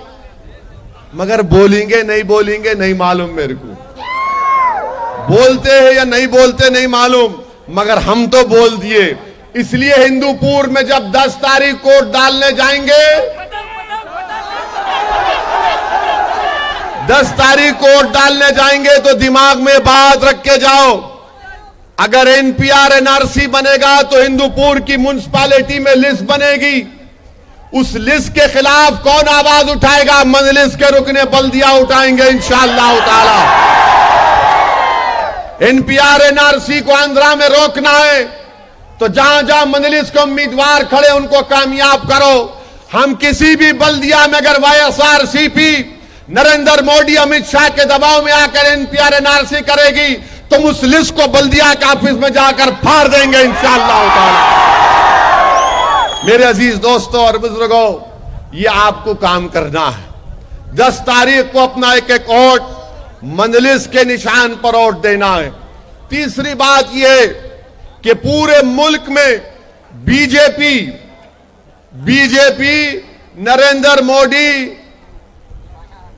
मगर बोलेंगे नहीं मालूम, मेरे को बोलते हैं या नहीं बोलते नहीं मालूम, मगर हम तो बोल दिए। इसलिए हिंदूपुर में जब 10 तारीख को वोट डालने जाएंगे, 10 तारीख को वोट डालने जाएंगे तो दिमाग में बात रख के जाओ, अगर एनपीआर एनआरसी बनेगा तो हिंदूपुर की म्युनिसिपैलिटी में लिस्ट बनेगी। उस लिस्ट के खिलाफ कौन आवाज उठाएगा? मजलिस के रुकने बल्दिया उठाएंगे इंशाअल्लाह ताला। एनपीआर एनआरसी को आंध्रा में रोकना है तो जहां जहां मजलिस के उम्मीदवार खड़े उनको कामयाब करो। हम किसी भी बल्दिया में अगर वाईएसआरसीपी नरेंद्र मोदी अमित शाह के दबाव में आकर एनपीआर एनआरसी करेगी तो उस लिस्ट को बल्दिया के ऑफिस में जाकर फाड़ देंगे इंशाअल्लाह ताला। मेरे अजीज दोस्तों और बुजुर्गों, ये आपको काम करना है। 10 तारीख को अपना एक एक वोट मजलिस के निशान पर वोट देना है। तीसरी बात यह कि पूरे मुल्क में बीजेपी नरेंद्र मोदी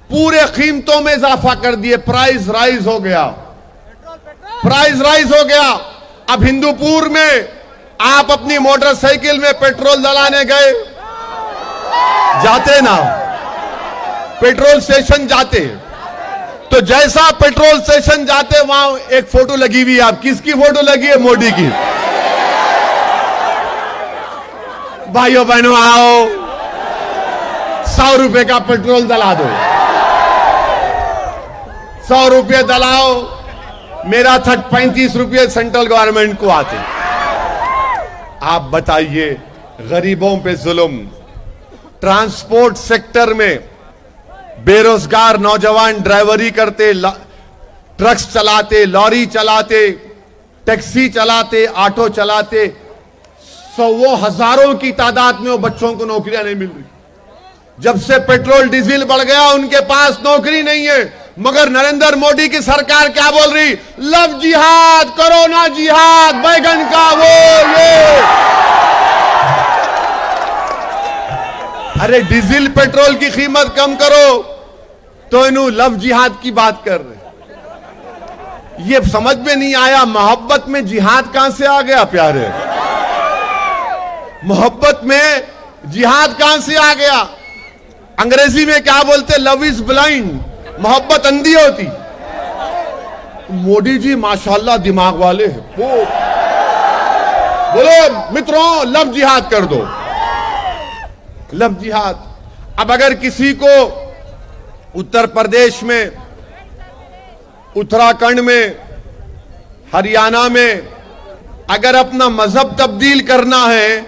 पूरे कीमतों में इजाफा कर दिए, प्राइस राइज हो गया। अब हिंदूपुर में आप अपनी मोटरसाइकिल में पेट्रोल डलाने गए, जाते ना, पेट्रोल स्टेशन जाते, तो जैसा पेट्रोल स्टेशन जाते वहां एक फोटो लगी हुई है। आप किसकी फोटो लगी है? मोदी की। भाइयों बहनों आओ, 100 रुपए का पेट्रोल डला दो, 100 रुपये डलाओ, मेरा 35 रुपये सेंट्रल गवर्नमेंट को आते। आप बताइए, गरीबों पे जुल्म, ट्रांसपोर्ट सेक्टर में बेरोजगार नौजवान ड्राइवरी करते, ट्रक्स चलाते, लॉरी चलाते, टैक्सी चलाते, ऑटो चलाते, सौ हजारों की तादाद में वो बच्चों को नौकरियां नहीं मिल रही। जब से पेट्रोल डीजल बढ़ गया उनके पास नौकरी नहीं है। मगर नरेंद्र मोदी की सरकार क्या बोल रही? लव जिहाद, कोरोना जिहाद, बैगन का वो ये। अरे डीजल पेट्रोल की कीमत कम करो तो इन्हों लव जिहाद की बात कर रहे। ये समझ में नहीं आया, मोहब्बत में जिहाद कहां से आ गया प्यारे? मोहब्बत में जिहाद कहां से आ गया? अंग्रेजी में क्या बोलते? लव इज ब्लाइंड, मोहब्बत अंधी होती। मोदी जी माशाल्लाह दिमाग वाले हैं, बोलो मित्रों लव जिहाद कर दो, लव जिहाद। अब अगर किसी को उत्तर प्रदेश में उत्तराखंड में, हरियाणा में अगर अपना मजहब तब्दील करना है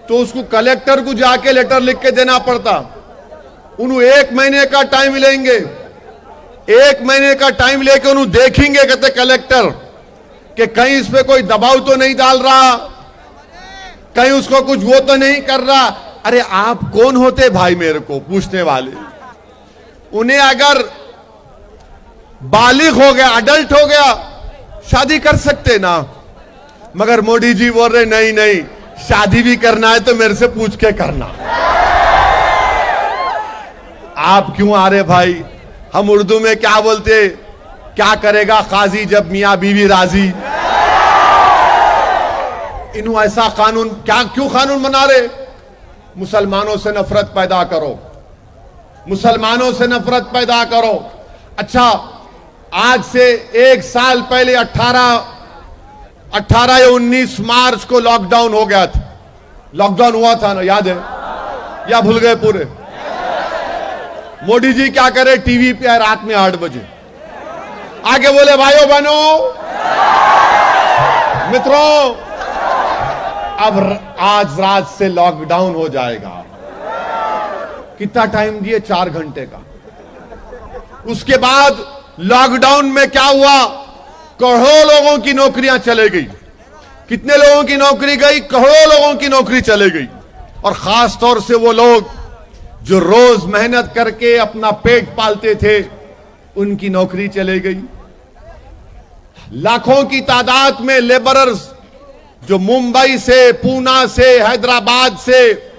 तो उसको कलेक्टर को जाके लेटर लिख के देना पड़ता। उन्हें 1 महीने का टाइम लेंगे, 1 महीने का टाइम लेके उन्हें देखेंगे, कहते कलेक्टर कि कहीं इस पे कोई दबाव तो नहीं डाल रहा, कहीं उसको कुछ वो तो नहीं कर रहा। अरे आप कौन होते भाई मेरे को पूछने वाले? उन्हें अगर बालिग हो गया, अडल्ट हो गया, शादी कर सकते ना, मगर मोदी जी बोल रहे नहीं नहीं, शादी भी करना है तो मेरे से पूछ के करना। आप क्यों आ रहे भाई? हम उर्दू में क्या बोलते, क्या करेगा काजी जब मियां बीवी राजी। इन्हों ऐसा कानून क्या, क्यों कानून बना रहे? मुसलमानों से नफरत पैदा करो, मुसलमानों से नफरत पैदा करो। अच्छा, आज से 1 साल पहले 18 या 19 मार्च को लॉकडाउन हो गया था। लॉकडाउन हुआ था ना, याद है या भूल गए पूरे? मोदी जी क्या करे, टीवी पे रात में 8 बजे आगे बोले भाइयों बहनों मित्रों, अब आज रात से लॉकडाउन हो जाएगा। कितना टाइम दिए? 4 घंटे का। उसके बाद लॉकडाउन में क्या हुआ? करोड़ों लोगों की नौकरियां चले गई। कितने लोगों की नौकरी गई? करोड़ों लोगों की नौकरी चले गई। और खास तौर से वो लोग जो रोज मेहनत करके अपना पेट पालते थे, उनकी नौकरी चले गई। लाखों की तादाद में लेबरर्स जो मुंबई से, पूना से, हैदराबाद से,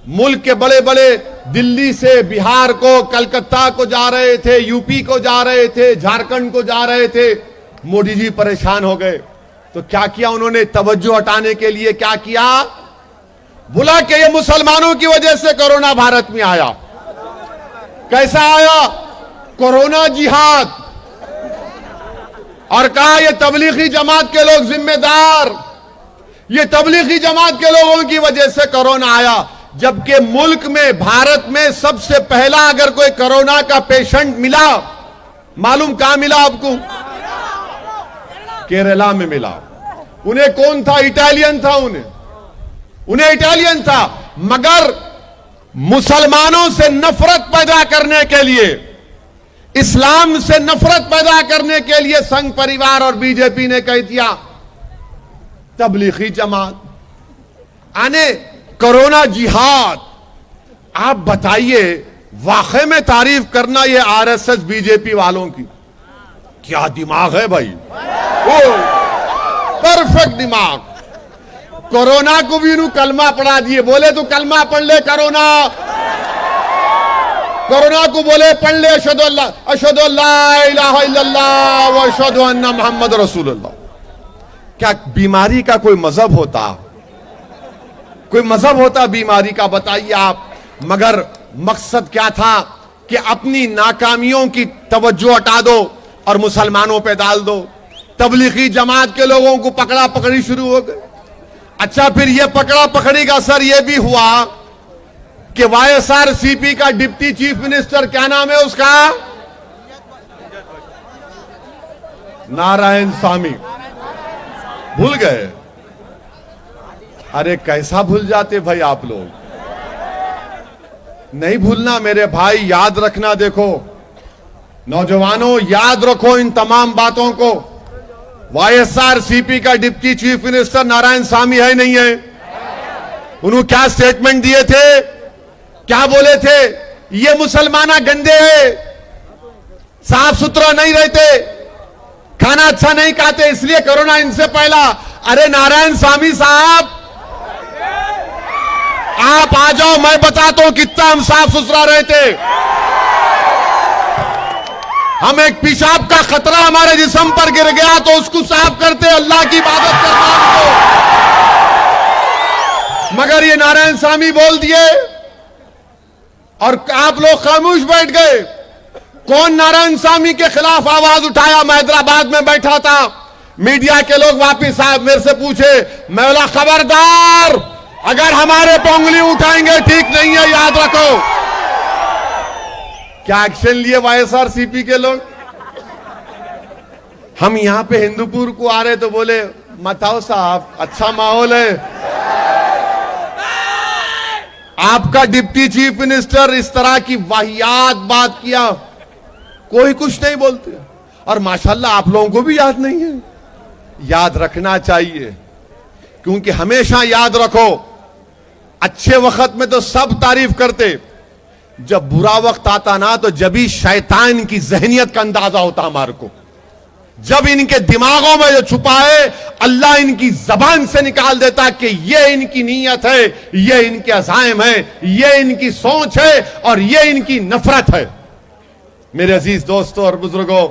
मुल्क के बड़े बड़े दिल्ली से बिहार को, कलकत्ता को जा रहे थे, यूपी को जा रहे थे, झारखंड को जा रहे थे। मोदी जी परेशान हो गए तो क्या किया उन्होंने? तवज्जो हटाने के लिए क्या किया? बोला कि ये मुसलमानों की वजह से कोरोना भारत में आया। कैसा आया? कोरोना जिहाद। और कहा ये तबलीगी जमात के लोग जिम्मेदार, ये तबलीगी जमात के लोगों की वजह से कोरोना आया। जबकि मुल्क में, भारत में सबसे पहला अगर कोई कोरोना का पेशेंट मिला, मालूम कहां मिला आपको? केरला में मिला। उन्हें कौन था? इटालियन था। उन्हें इटालियन था। मगर मुसलमानों से नफरत पैदा करने के लिए, इस्लाम से नफरत पैदा करने के लिए संघ परिवार और बीजेपी ने कह दिया तबलीगी जमात आने कोरोना जिहाद। आप बताइए, वाकई में तारीफ करना ये आरएसएस बीजेपी वालों की, क्या दिमाग है भाई, ओ परफेक्ट दिमाग। कोरोना को भी इन्हों कलमा पढ़ा दिए। बोले तो कलमा पढ़ ले, कोरोना को बोले पढ़ ले अशहदु अल्ला इलाहा इल्लल्लाह व अशहदु अन्ना मुहम्मद रसूलुल्लाह। क्या बीमारी का कोई मजहब होता? कोई मजहब होता बीमारी का? बताइए आप। मगर मकसद क्या था कि अपनी नाकामियों की तवज्जो हटा दो और मुसलमानों पे डाल दो। तबलीगी जमात के लोगों को पकड़ा पकड़ी शुरू हो गई। अच्छा, फिर ये पकड़ा पकड़ी का असर यह भी हुआ कि वाईएसआरसीपी का डिप्टी चीफ मिनिस्टर, क्या नाम है उसका? नारायण स्वामी। भूल गए? अरे कैसा भूल जाते भाई आप लोग? नहीं भूलना मेरे भाई, याद रखना। देखो नौजवानों, याद रखो इन तमाम बातों को। वाईएसआरसीपी का डिप्टी चीफ मिनिस्टर नारायण स्वामी है नहीं है? उन्होंने क्या स्टेटमेंट दिए थे? क्या बोले थे? ये मुसलमाना गंदे हैं, साफ सुथरा नहीं रहते, खाना अच्छा नहीं खाते, इसलिए कोरोना इनसे पहला। अरे नारायण स्वामी साहब, आप आ जाओ, मैं बताता हूं कितना हम साफ सुथरा रहते। हम एक पेशाब का खतरा हमारे जिस्म पर गिर गया तो उसको साफ करते, अल्लाह की इबादत करना हमको। मगर ये नारायण स्वामी बोल दिए और आप लोग खामोश बैठ गए। कौन नारायण स्वामी के खिलाफ आवाज उठाया? मैं हैदराबाद में बैठा था, मीडिया के लोग वापिस आए, मेरे से पूछे, मैं बोला खबरदार, अगर हमारे पोंगली उठाएंगे ठीक नहीं है, याद रखो। क्या एक्शन लिए वाईएसआरसीपी के लोग? हम यहां पे हिंदूपुर को आ रहे तो बोले मत आओ साहब, अच्छा माहौल है। आपका डिप्टी चीफ मिनिस्टर इस तरह की वाहियात बात किया, कोई कुछ नहीं बोलते। और माशाल्लाह आप लोगों को भी याद नहीं है, याद रखना चाहिए, क्योंकि हमेशा याद रखो, अच्छे वक्त में तो सब तारीफ करते, जब बुरा वक्त आता ना तो जब ही शैतान की जहनियत का अंदाजा होता हमारे को। जब इनके दिमागों में जो छुपा है अल्लाह इनकी जबान से निकाल देता कि ये इनकी नीयत है, ये इनके अज़ाइम है, ये इनकी सोच है और ये इनकी नफरत है। मेरे अजीज दोस्तों और बुजुर्गों,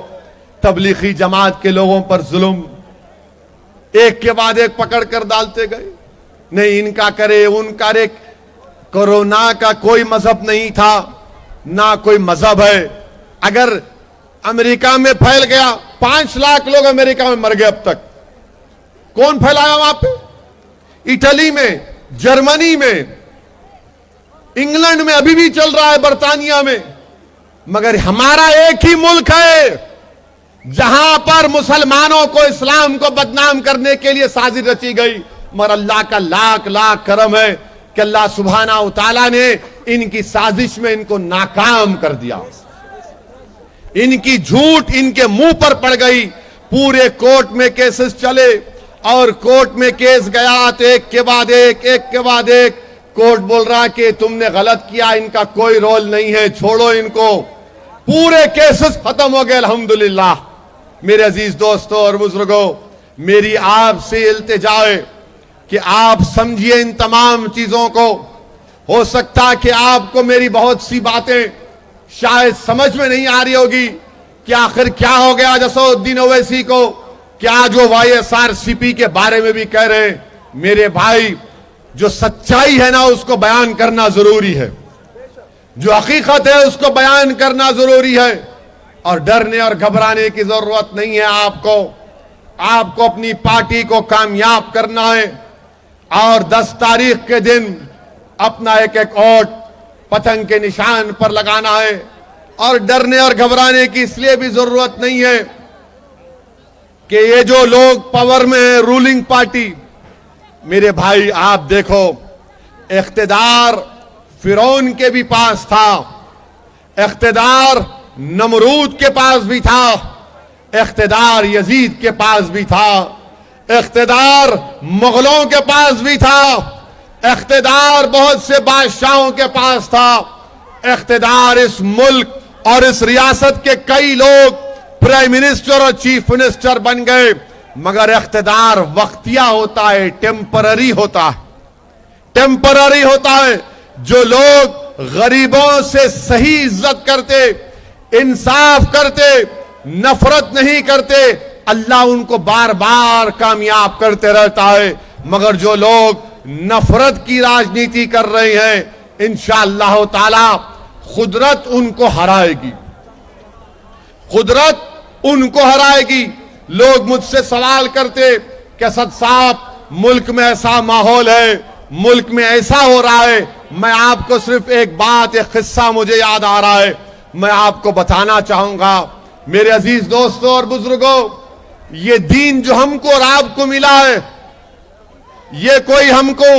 तबलीगी जमात के लोगों पर जुल्म एक के बाद एक पकड़ कर डालते गए, नहीं इनका करे उनका रे। कोरोना का कोई मजहब नहीं था, ना कोई मजहब है। अगर अमेरिका में फैल गया, 5 लाख लोग अमेरिका में मर गए अब तक, कौन फैलाया वहां पे? इटली में, जर्मनी में, इंग्लैंड में अभी भी चल रहा है, बर्तानिया में। मगर हमारा एक ही मुल्क है जहां पर मुसलमानों को, इस्लाम को बदनाम करने के लिए साजिश रची गई। मगर अल्लाह का लाख लाख करम है कि अल्लाह सुब्हाना व तआला ने इनकी साजिश में इनको नाकाम कर दिया। इनकी झूठ इनके मुंह पर पड़ गई। पूरे कोर्ट में केसेस चले और कोर्ट में केस गया तो एक के बाद एक कोर्ट बोल रहा कि तुमने गलत किया, इनका कोई रोल नहीं है, छोड़ो इनको। पूरे केसेस खत्म हो गए अल्हम्दुलिल्लाह। मेरे अजीज दोस्तों और बुजुर्गों, मेरी आपसे इल्तिजा है कि आप समझिए इन तमाम चीजों को। हो सकता कि आपको मेरी बहुत सी बातें शायद समझ में नहीं आ रही होगी कि आखिर क्या हो गया असदुद्दीन ओवैसी को, क्या जो YSRCP के बारे में भी कह रहे हैं। मेरे भाई, जो सच्चाई है ना उसको बयान करना जरूरी है, जो हकीकत है उसको बयान करना जरूरी है, और डरने और घबराने की जरूरत नहीं है। आपको अपनी पार्टी को कामयाब करना है और 10 तारीख के दिन अपना एक एक वोट पतंग के निशान पर लगाना है। और डरने और घबराने की इसलिए भी जरूरत नहीं है कि ये जो लोग पावर में है, रूलिंग पार्टी, मेरे भाई आप देखो, इख्तिदार फिरौन के भी पास था, इख्तिदार नमरूद के पास भी था, इख्तिदार यजीद के पास भी था, इख्तिदार मुगलों के पास भी था, इख्तिदार बहुत से बादशाहों के पास था, इख्तिदार इस मुल्क और इस रियासत के कई लोग प्राइम मिनिस्टर और चीफ मिनिस्टर बन गए। मगर इख्तिदार वक्तिया होता है, टेम्पररी होता है, टेम्पररी होता है। जो लोग गरीबों से सही इज्जत करते, इंसाफ करते, नफरत नहीं करते, अल्लाह उनको बार बार कामयाब करते रहता है। मगर जो लोग नफरत की राजनीति कर रहे हैं, इंशाअल्लाह ताला खुदरत उनको हराएगी, खुदरत उनको हराएगी। लोग मुझसे सवाल करते कि असद साहब, मुल्क में ऐसा माहौल है, मुल्क में ऐसा हो रहा है। मैं आपको सिर्फ एक बात, एक किस्सा मुझे याद आ रहा है, मैं आपको बताना चाहूंगा। मेरे अजीज दोस्तों और बुजुर्गों, ये दीन जो हमको और आपको मिला है, ये कोई हमको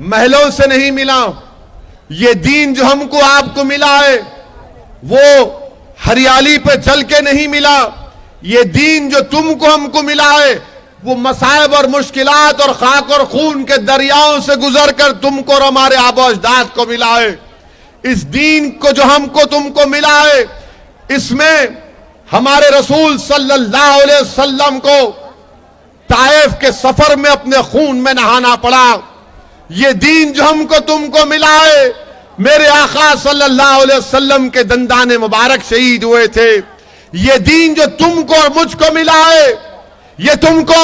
महलों से नहीं मिला। ये दीन जो हमको आपको मिला है वो हरियाली पे चल के नहीं मिला। ये दीन जो तुमको हमको मिला है वो मसाइब और मुश्किलात और खाक और खून के दरियाओं से गुजर कर तुमको और हमारे आबो अजदाद को मिला है। इस दीन को जो हमको तुमको मिला है, इसमें हमारे रसूल सल्लल्लाहु अलैहि वसल्लम को ताइफ के सफर में अपने खून में नहाना पड़ा। ये दीन जो हमको तुमको मिला है, मेरे आका सल्लल्लाहु अलैहि वसल्लम के दंदाने मुबारक शहीद हुए थे। ये दीन जो तुमको और मुझको मिला है, ये तुमको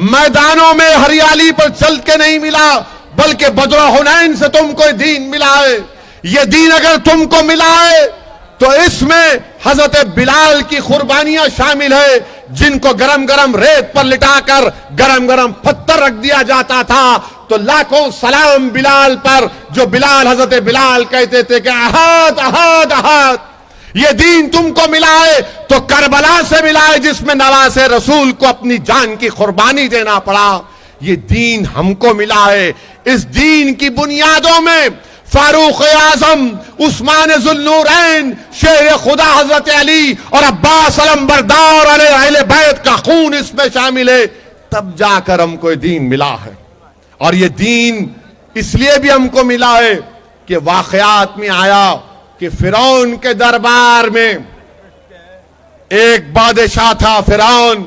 मैदानों में हरियाली पर चल के नहीं मिला, बल्कि बदर हुनैन से तुमको दीन मिला है। ये दीन अगर तुमको मिला है तो इसमें हजरत बिलाल की कुर्बानियां शामिल है, जिनको गरम गरम रेत पर लिटाकर गरम गरम पत्थर रख दिया जाता था। तो लाखों सलाम बिलाल पर, जो बिलाल हजरत बिलाल कहते थे कि अहाद अहाद अहाद। ये दीन तुमको मिला है तो करबला से मिला है, जिसमें नवासे रसूल को अपनी जान की कुर्बानी देना पड़ा। ये दीन हमको मिला है। इस दीन की बुनियादों में फारूक आजम, उस्मान जुल्नूरैन, शेर खुदा हजरत अली और अब्बास अलमबरदार अहले बैत का खून इसमें शामिल है। तब जाकर हमको ये दीन मिला है। और ये दीन इसलिए भी हमको मिला है कि वाकयात में आया कि फिरौन के दरबार में एक बादशाह था फिरौन।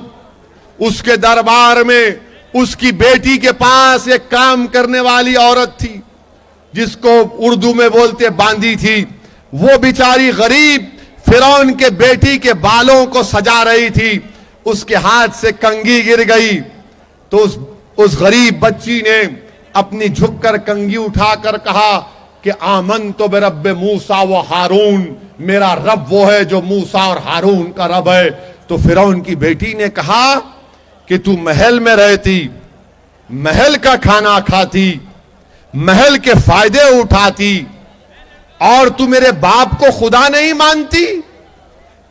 उसके दरबार में उसकी बेटी के पास एक काम करने वाली औरत थी, जिसको उर्दू में बोलते बांदी थी। वो बेचारी गरीब फिरौन के बेटी के बालों को सजा रही थी। उसके हाथ से कंघी गिर गई तो उस गरीब बच्ची ने अपनी झुककर कंघी उठाकर कहा कि आमन तो बेरब्बे मूसा व हारून, मेरा रब वो है जो मूसा और हारून का रब है। तो फिरौन की बेटी ने कहा कि तू महल में रहती, महल का खाना खाती, महल के फायदे उठाती, और तू मेरे बाप को खुदा नहीं मानती।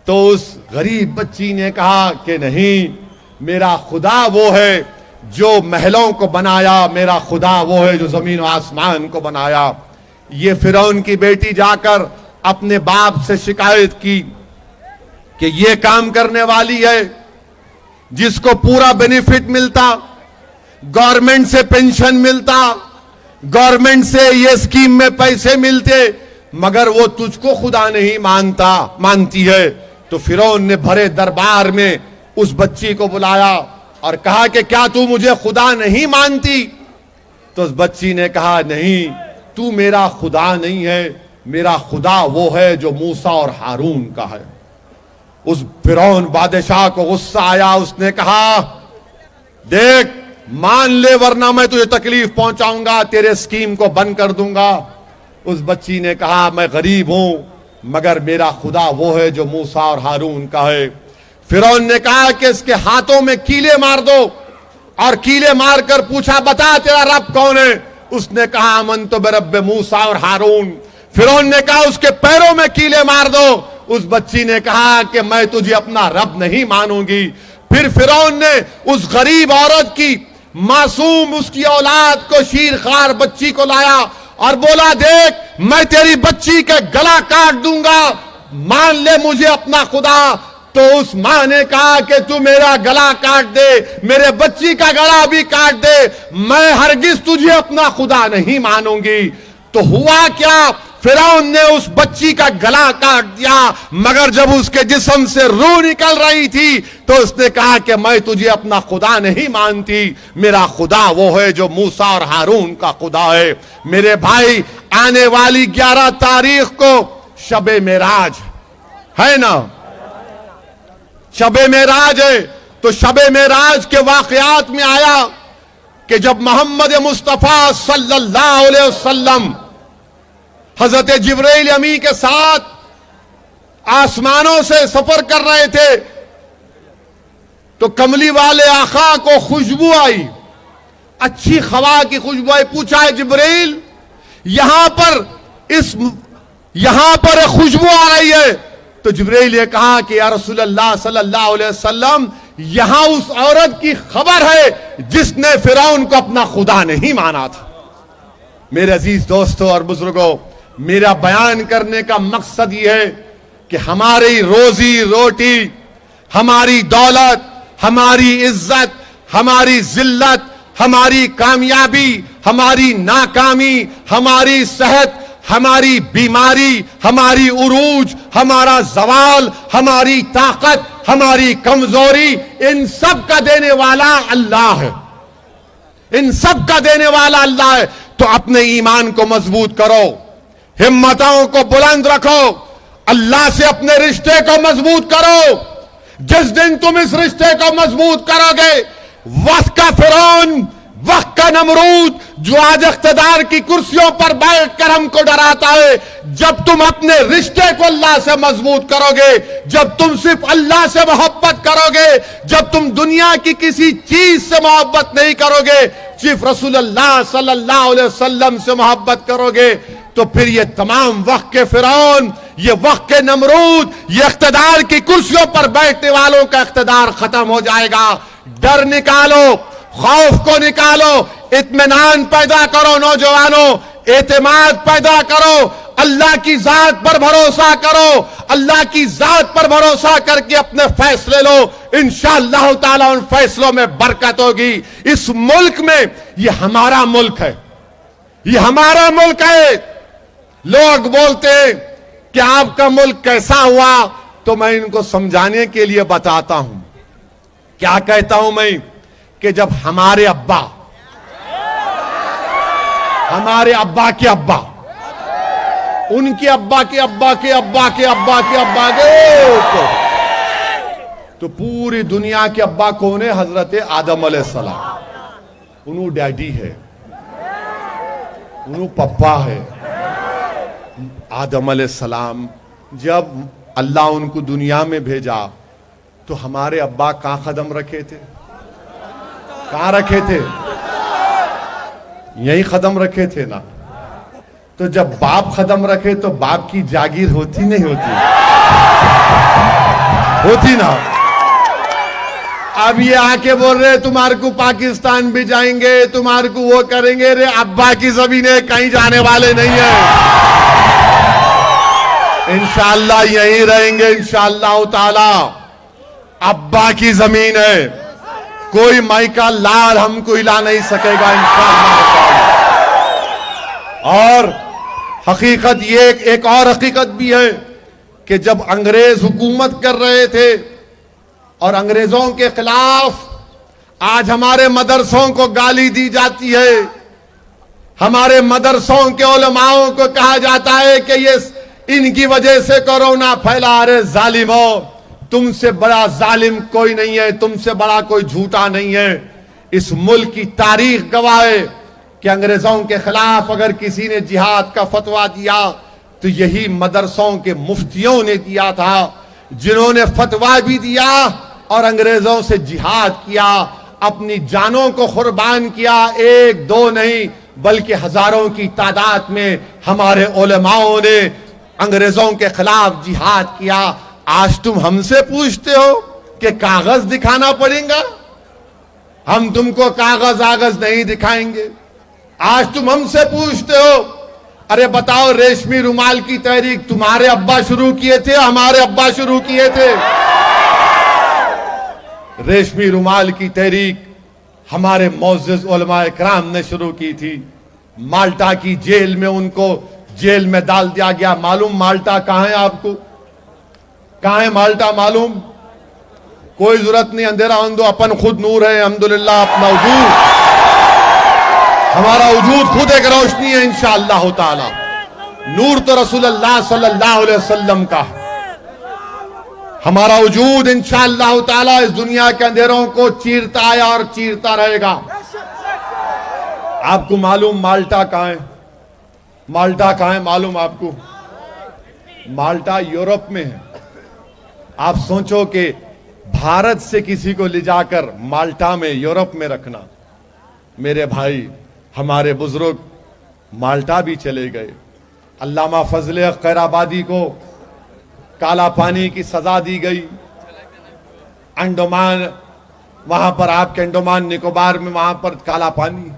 तो उस गरीब बच्ची ने कहा कि नहीं, मेरा खुदा वो है जो महलों को बनाया, मेरा खुदा वो है जो जमीन और आसमान को बनाया। ये फिरौन की बेटी जाकर अपने बाप से शिकायत की कि ये काम करने वाली है जिसको पूरा बेनिफिट मिलता, गवर्नमेंट से पेंशन मिलता, गवर्नमेंट से ये स्कीम में पैसे मिलते, मगर वो तुझको खुदा नहीं मानती है। तो फिरौन ने भरे दरबार में उस बच्ची को बुलाया और कहा कि क्या तू मुझे खुदा नहीं मानती? तो उस बच्ची ने कहा नहीं, तू मेरा खुदा नहीं है, मेरा खुदा वो है जो मूसा और हारून का है। उस फिरौन बादशाह को गुस्सा आया। उसने कहा देख, मान ले वरना मैं तुझे तकलीफ पहुंचाऊंगा, तेरे स्कीम को बंद कर दूंगा। उस बच्ची ने कहा मैं गरीब हूं मगर मेरा खुदा वो है जो मूसा और हारून का है। फिरौन ने कहा कि इसके हाथों में कीले मार दो, और कीले मारकर पूछा बता तेरा रब कौन है? उसने कहा अमन तो बेरब्बे मूसा और हारून। फिरौन ने कहा उसके पैरों में कीले मार दो। उस बच्ची ने कहा कि मैं तुझे अपना रब नहीं मानूंगी। फिर फिरौन ने उस गरीब औरत की मासूम उसकी औलाद को, शीरखार बच्ची को लाया और बोला देख, मैं तेरी बच्ची का गला काट दूंगा, मान ले मुझे अपना खुदा। तो उस मां ने कहा कि तू मेरा गला काट दे, मेरे बच्ची का गला भी काट दे, मैं हरगिज तुझे अपना खुदा नहीं मानूंगी। तो हुआ क्या, फिरौन ने उस बच्ची का गला काट दिया, मगर जब उसके जिस्म से रूह निकल रही थी तो उसने कहा कि मैं तुझे अपना खुदा नहीं मानती, मेरा खुदा वो है जो मूसा और हारून का खुदा है। मेरे भाई, आने वाली 11 तारीख को शबे मेराज है ना, शबे मेराज है। तो शबे मेराज के वाकयात में आया कि जब मोहम्मद मुस्तफा सल्लल्लाहु अलैहि वसल्लम हजरत जिब्रील अमी के साथ आसमानों से सफर कर रहे थे तो कमली वाले आका को खुशबू आई, अच्छी खवा की खुशबू आई। पूछा है जिब्रील, यहां पर एक खुशबू आ रही है। तो जिब्रील ने कहा कि या रसूलल्लाह सल्लल्लाहु अलैहि वसल्लम, यहां उस औरत की खबर है जिसने फिरौन को अपना खुदा नहीं माना था। मेरे अजीज दोस्तों और बुजुर्गों, मेरा बयान करने का मकसद यह है कि हमारी रोजी रोटी, हमारी दौलत, हमारी इज्जत, हमारी जिल्लत, हमारी कामयाबी, हमारी नाकामी, हमारी सेहत, हमारी बीमारी, हमारी उरूज, हमारा जवाल, हमारी ताकत, हमारी कमजोरी, इन सब का देने वाला अल्लाह है। इन सब का देने वाला अल्लाह है। तो अपने ईमान को मजबूत करो, हिम्मतों को बुलंद रखो, अल्लाह से अपने रिश्ते को मजबूत करो। जिस दिन तुम इस रिश्ते को मजबूत करोगे, वक्त का फिरौन, वक्त का नमरूद जो आज इख्तिदार की कुर्सियों पर बैठकर हमको डराता है, जब तुम अपने रिश्ते को अल्लाह से मजबूत करोगे, जब तुम सिर्फ अल्लाह से मोहब्बत करोगे, जब तुम दुनिया की किसी चीज से मोहब्बत नहीं करोगे, सिर्फ रसूलुल्लाह सल्लल्लाहु अलैहि वसल्लम से मोहब्बत करोगे, तो फिर ये तमाम वक्त के फिरौन, ये वक्त के नमरूद, ये इख्तिदार की कुर्सियों पर बैठने वालों का इख्तिदार खत्म हो जाएगा। डर निकालो, खौफ को निकालो, इत्मीनान पैदा करो नौजवानों, एतमाद पैदा करो, अल्लाह की जात पर भरोसा करो, अल्लाह की जात पर भरोसा करके अपने फैसले लो। इंशाअल्लाह ताला उन फैसलों में बरकत होगी। इस मुल्क में, ये हमारा मुल्क है, ये हमारा मुल्क है। लोग बोलते हैं कि आपका मुल्क कैसा हुआ, तो मैं इनको समझाने के लिए बताता हूं। क्या कहता हूं मैं कि जब हमारे अब्बा के अब्बा, उनके अब्बा के अब्बा के अब्बा के अब्बा के अब्बा के, तो पूरी दुनिया के अब्बा कौन है? हजरत आदम अलैहिस्सलाम। उन्हों डैडी है, उन्हों पप्पा है। आदम अलैहिस्सलाम जब अल्लाह उनको दुनिया में भेजा तो हमारे अब्बा कहां कदम रखे थे? कहां रखे थे? यही कदम रखे थे ना। तो जब बाप कदम रखे तो बाप की जागीर होती नहीं होती? होती ना। अब ये आके बोल रहे तुम्हारे को पाकिस्तान भी जाएंगे, तुम्हारे को वो करेंगे। रे अब्बा की जमीनें कहीं जाने वाले नहीं है, इंशाअल्लाह यहीं रहेंगे इंशाअल्लाह ताला। अब्बा की जमीन है, कोई माइका लाल हमको हिला नहीं सकेगा इंशाअल्लाह। और हकीकत ये, एक और हकीकत भी है कि जब अंग्रेज हुकूमत कर रहे थे और अंग्रेजों के खिलाफ आज हमारे मदरसों को गाली दी जाती है, हमारे मदरसों के उलमाओं को कहा जाता है कि ये इनकी वजह से कोरोना फैला। अरे जालिमो, तुमसे बड़ा जालिम कोई नहीं है, तुमसे बड़ा कोई झूठा नहीं है। इस मुल्क की तारीख गवाह है कि अंग्रेजों के खिलाफ अगर किसी ने जिहाद का फतवा दिया तो यही मदरसों के मुफ्तियों ने दिया था, जिन्होंने फतवा भी दिया और अंग्रेजों से जिहाद किया, अपनी जानों को कुर्बान किया। एक दो नहीं बल्कि हजारों की तादाद में हमारे उलमाओं ने अंग्रेजों के खिलाफ जिहाद किया। आज तुम हमसे पूछते हो कि कागज दिखाना पड़ेगा? हम तुमको कागज आगज नहीं दिखाएंगे। आज तुम हमसे पूछते हो, अरे बताओ रेशमी रुमाल की तहरीक तुम्हारे अब्बा शुरू किए थे, हमारे अब्बा शुरू किए थे? रेशमी रुमाल की तहरीक हमारे मोअज़्ज़िज़ उलमाए किराम ने शुरू की थी। माल्टा की जेल में उनको जेल में डाल दिया गया। मालूम माल्टा कहां है आपको? कहां है माल्टा मालूम? कोई जरूरत नहीं, अंधेरा आन दो, अपन खुद नूर है अल्हम्दुलिल्लाह। अपना वजूद, हमारा वजूद खुद एक रोशनी है इंशाअल्लाह ताला। नूर तो रसूलुल्लाह सल्लल्लाहु अलैहि वसल्लम का है। हमारा वजूद इंशाअल्लाह ताला इस दुनिया के अंधेरों को चीरता आया और चीरता रहेगा। आपको मालूम माल्टा कहां है? माल्टा कहां है मालूम आपको? माल्टा यूरोप में है। आप सोचो कि भारत से किसी को ले जाकर माल्टा में, यूरोप में रखना। मेरे भाई, हमारे बुजुर्ग माल्टा भी चले गए। अल्लामा फजले खैराबादी को काला पानी की सजा दी गई। अंडमान, वहां पर आपके अंडमान निकोबार में वहां पर काला पानी,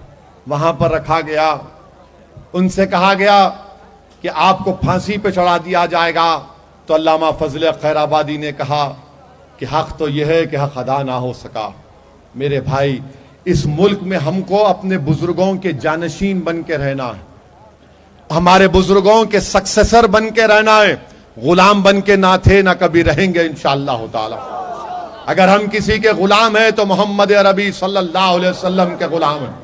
वहां पर रखा गया। उनसे कहा गया कि आपको फांसी पे चढ़ा दिया जाएगा। तो अल्लामा फजले खैराबादी ने कहा कि हक तो यह है कि हक अदा ना हो सका। मेरे भाई, इस मुल्क में हमको अपने बुजुर्गों के जानशीन बन के रहना है, हमारे बुजुर्गों के सक्सेसर बन के रहना है। गुलाम बन के ना थे ना कभी रहेंगे इंशाअल्लाह ताला। अगर हम किसी के गुलाम हैं तो मोहम्मद अरबी सल्लल्लाहु अलैहि वसल्लम के गुलाम हैं।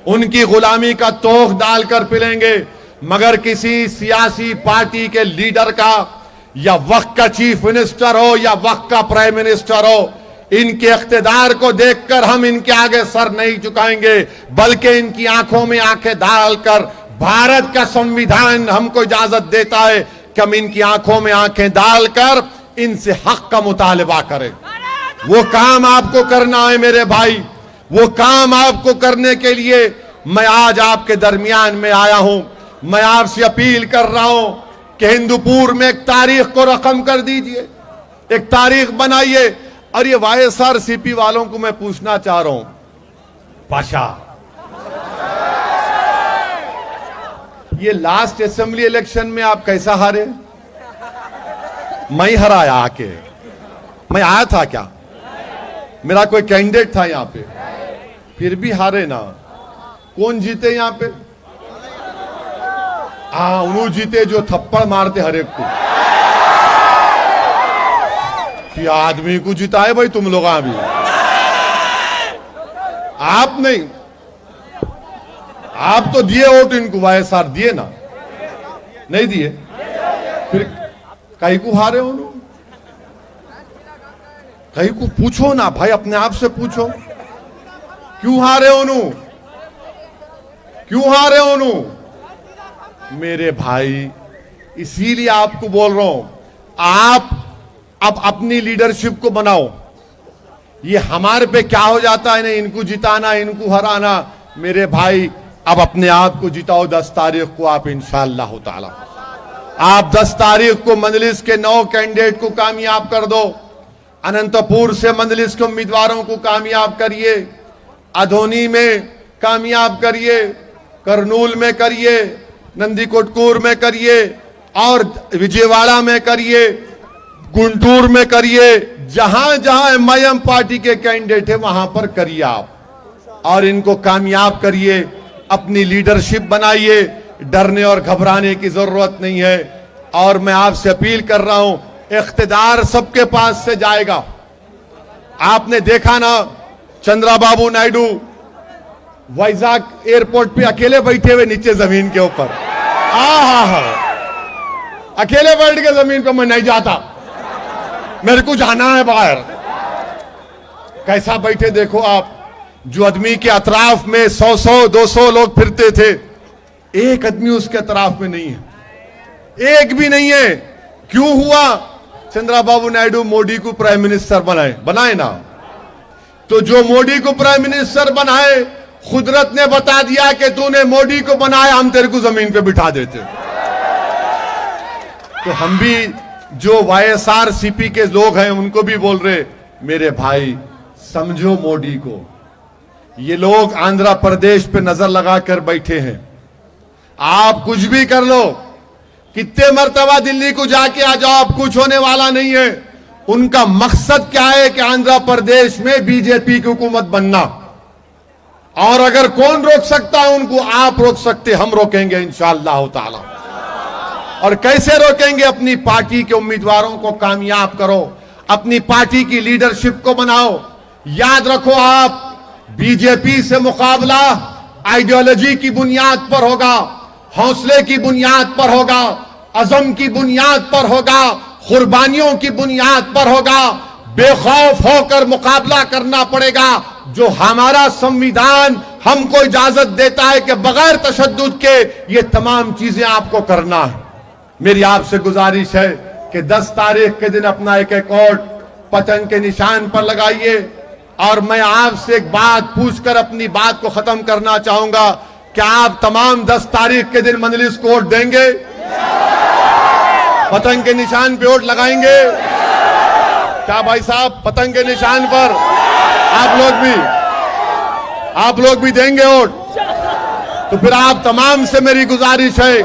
उनकी गुलामी का तोख डालकर पिलेंगे। मगर किसी सियासी पार्टी के लीडर का, या वक्त का चीफ मिनिस्टर हो या वक्त का प्राइम मिनिस्टर हो, इनके इख्तिदार को देखकर हम इनके आगे सर नहीं झुकाएंगे, बल्कि इनकी आंखों में आंखें डालकर भारत का संविधान हमको इजाजत देता है कि हम इनकी आंखों में आंखें डालकर इनसे हक का मुतालिबा करें। वो काम आपको करना है मेरे भाई, वो काम आपको करने के लिए मैं आज आपके दरमियान में आया हूं। मैं आपसे अपील कर रहा हूं कि हिंदुपुर में एक तारीख को रकम कर दीजिए, एक तारीख बनाइए। और ये वाईएसआरसीपी वालों को मैं पूछना चाह रहा हूं, पाशा, ये लास्ट असेंबली इलेक्शन में आप कैसा हारे? मैं हराया आके, मैं आया था क्या? मेरा कोई कैंडिडेट था यहां पे, फिर भी हारे ना। कौन जीते यहां पे? उन्होंने जीते जो थप्पड़ मारते हर एक को। कि आदमी को जिताए भाई तुम लोग अभी, आप नहीं, आप तो दिए वोट इनको, वाईएसआर दिए ना, नहीं दिए, फिर कहीं को हारे हो? कहीं को पूछो ना भाई, अपने आप से पूछो, क्यों हारे हो? क्यों हारे हो? मेरे भाई, इसीलिए आपको बोल रहा हूं, आप अब अपनी लीडरशिप को बनाओ। ये हमारे पे क्या हो जाता है ना, इनको जिताना, इनको हराना। मेरे भाई, अब अपने आप को जिताओ। 10 तारीख को आप इंशाअल्लाह ताला, आप 10 तारीख को मजलिस के 9 कैंडिडेट को कामयाब कर दो। अनंतपुर से मजलिस के उम्मीदवारों को कामयाब करिए, अधोनी में कामयाब करिए, करनूल में करिए, नंदीकोटकूर में करिए, और विजयवाड़ा में करिए, गुंटूर में करिए। जहां जहां एमआईएम पार्टी के कैंडिडेट है वहां पर करिए आप, और इनको कामयाब करिए। अपनी लीडरशिप बनाइए, डरने और घबराने की जरूरत नहीं है। और मैं आपसे अपील कर रहा हूं, इख्तिदार सबके पास से जाएगा। आपने देखा ना, चंद्रबाबू नायडू वाइजाग एयरपोर्ट पे अकेले बैठे हुए नीचे जमीन के ऊपर। अकेले बैठ के जमीन पे, मैं नहीं जाता, मेरे को जाना है बाहर। कैसा बैठे देखो आप। जो आदमी के अतराफ में 100-200 लोग फिरते थे, एक आदमी उसके अतराफ में नहीं है, एक भी नहीं है। क्यों हुआ? चंद्रबाबू नायडू मोदी को प्राइम मिनिस्टर बनाए ना। तो जो मोदी को प्राइम मिनिस्टर बनाए, कुदरत ने बता दिया कि तूने मोदी को बनाया, हम तेरे को जमीन पे बिठा देते। तो हम भी जो वाईएसआरसीपी के लोग हैं उनको भी बोल रहे, मेरे भाई समझो मोदी को। ये लोग आंध्र प्रदेश पे नजर लगाकर बैठे हैं। आप कुछ भी कर लो, कितने मर्तबा दिल्ली को जाके आ जाओ, आप कुछ होने वाला नहीं है। उनका मकसद क्या है कि आंध्र प्रदेश में बीजेपी की हुकूमत बनना। और अगर कौन रोक सकता है उनको? आप रोक सकते, हम रोकेंगे इंशाअल्लाह ताला। और कैसे रोकेंगे? अपनी पार्टी के उम्मीदवारों को कामयाब करो, अपनी पार्टी की लीडरशिप को बनाओ। याद रखो, आप बीजेपी से मुकाबला आइडियोलॉजी की बुनियाद पर होगा, हौसले की बुनियाद पर होगा, अज़म की बुनियाद पर होगा, कुर्बानियों की बुनियाद पर होगा। बेखौफ होकर मुकाबला करना पड़ेगा। जो हमारा संविधान हमको इजाजत देता है कि बगैर तशद्दुद के ये तमाम चीजें आपको करना है। मेरी आपसे गुजारिश है कि 10 तारीख के दिन अपना एक वोट पतंग के निशान पर लगाइए। और मैं आपसे एक बात पूछकर अपनी बात को खत्म करना चाहूंगा, क्या आप तमाम 10 तारीख के दिन मजलिस को वोट देंगे? पतंग के निशान पे वोट लगाएंगे? क्या भाई साहब, पतंग के निशान पर आप लोग भी देंगे वोट? तो फिर आप तमाम से मेरी गुजारिश है